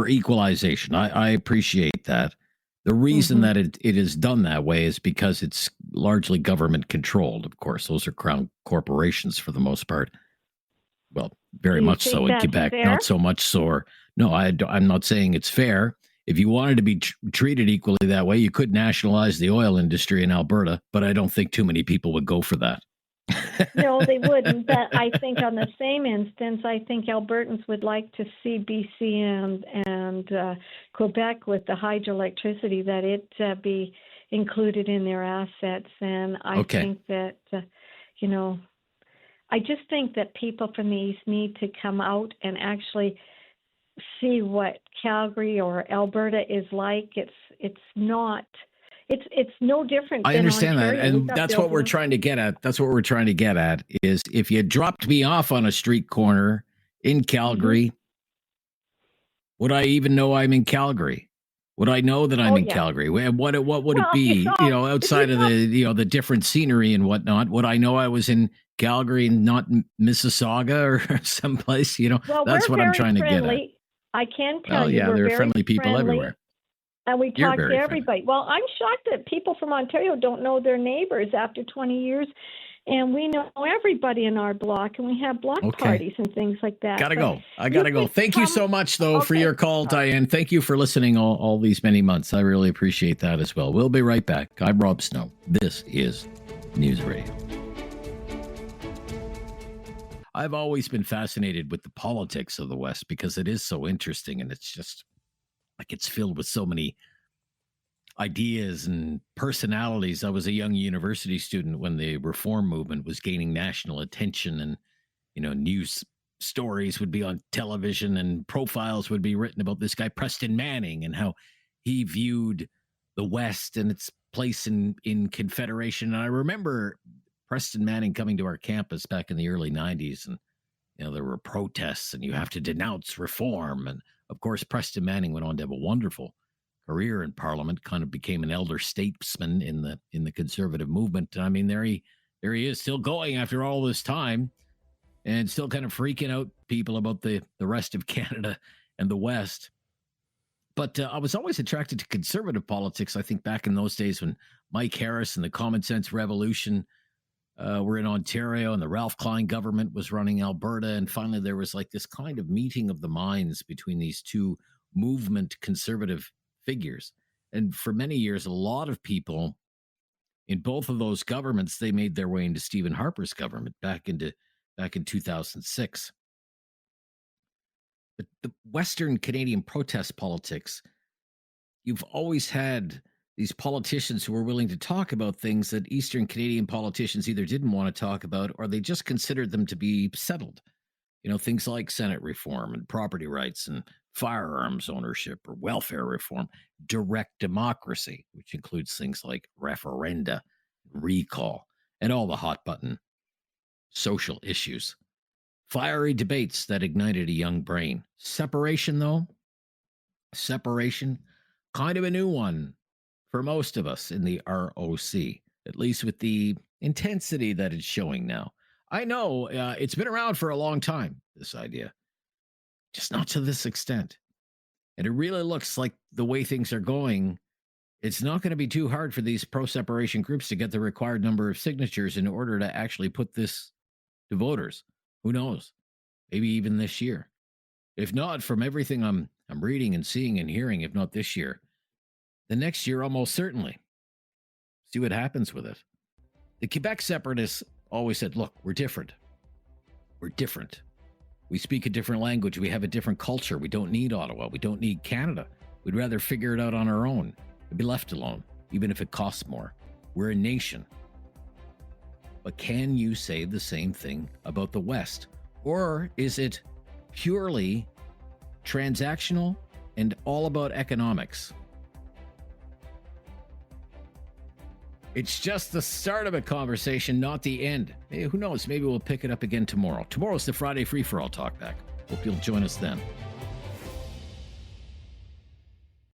equalization. I appreciate that. The reason that it is done that way is because it's largely government controlled. Of course, those are crown corporations for the most part. Well, very Do you much so think in that's Quebec, fair? not so much so. No, I'm not saying it's fair. If you wanted to be treated equally that way, you could nationalize the oil industry in Alberta, but I don't think too many people would go for that. No, they wouldn't. But I think on the same instance, I think Albertans would like to see BC and Quebec with the hydroelectricity, that it be included in their assets. And I think that, I just think that people from the East need to come out and actually see what Calgary or Alberta is like. It's not. It's no different. I than understand Ontario. that, and We've got that's what we're buildings. trying to get at. That's what we're trying to get at is if you dropped me off on a street corner in Calgary, would I even know I'm in Calgary? Would I know that I'm in Calgary? What would it be? Outside of the different scenery and whatnot, would I know I was in Calgary and not Mississauga or someplace? Well, that's we're what I'm very trying to get at. friendly. I can tell Well, you, yeah, we're there are very friendly people friendly, everywhere. and we You're talk to very friendly. everybody. Well, I'm shocked that people from Ontario don't know their neighbors after 20 years, and we know everybody in our block, and we have block parties and things like that. Gotta But go. I gotta go. Thank you so much, though, for your call, Diane. Thank you for listening all these many months. I really appreciate that as well. We'll be right back. I'm Rob Snow. This is News Radio. I've always been fascinated with the politics of the West because it is so interesting, and it's just like it's filled with so many ideas and personalities. I was a young university student when the reform movement was gaining national attention, and news stories would be on television and profiles would be written about this guy Preston Manning and how he viewed the West and its place in Confederation. And I remember Preston Manning coming to our campus back in the early 90s, and there were protests and you have to denounce reform. And of course, Preston Manning went on to have a wonderful career in Parliament, kind of became an elder statesman in the conservative movement. I mean, there he is, still going after all this time and still kind of freaking out people about the rest of Canada and the West. But I was always attracted to conservative politics. I think back in those days when Mike Harris and the Common Sense Revolution were in Ontario and the Ralph Klein government was running Alberta. And finally, there was like this kind of meeting of the minds between these two movement conservative figures. And for many years, a lot of people in both of those governments, they made their way into Stephen Harper's government back in 2006. But the Western Canadian protest politics, you've always had these politicians who were willing to talk about things that Eastern Canadian politicians either didn't want to talk about or they just considered them to be settled. Things like Senate reform and property rights and firearms ownership or welfare reform, direct democracy, which includes things like referenda, recall, and all the hot button social issues. Fiery debates that ignited a young brain. Separation, though, kind of a new one for most of us in the ROC, at least with the intensity that it's showing now. I know it's been around for a long time, this idea, just not to this extent. And it really looks like the way things are going, it's not going to be too hard for these pro-separation groups to get the required number of signatures in order to actually put this to voters. Who knows? Maybe even this year. If not, from everything I'm reading and seeing and hearing, if not this year, The next year, almost certainly. See what happens with it. The Quebec separatists always said, look, we're different. We're different. We speak a different language. We have a different culture. We don't need Ottawa. We don't need Canada. We'd rather figure it out on our own and be left alone, even if it costs more. We're a nation. But can you say the same thing about the West? Or is it purely transactional and all about economics? It's just the start of a conversation, not the end. Hey, who knows? Maybe we'll pick it up again tomorrow. Tomorrow's the Friday Free-for-All Talkback. Hope you'll join us then.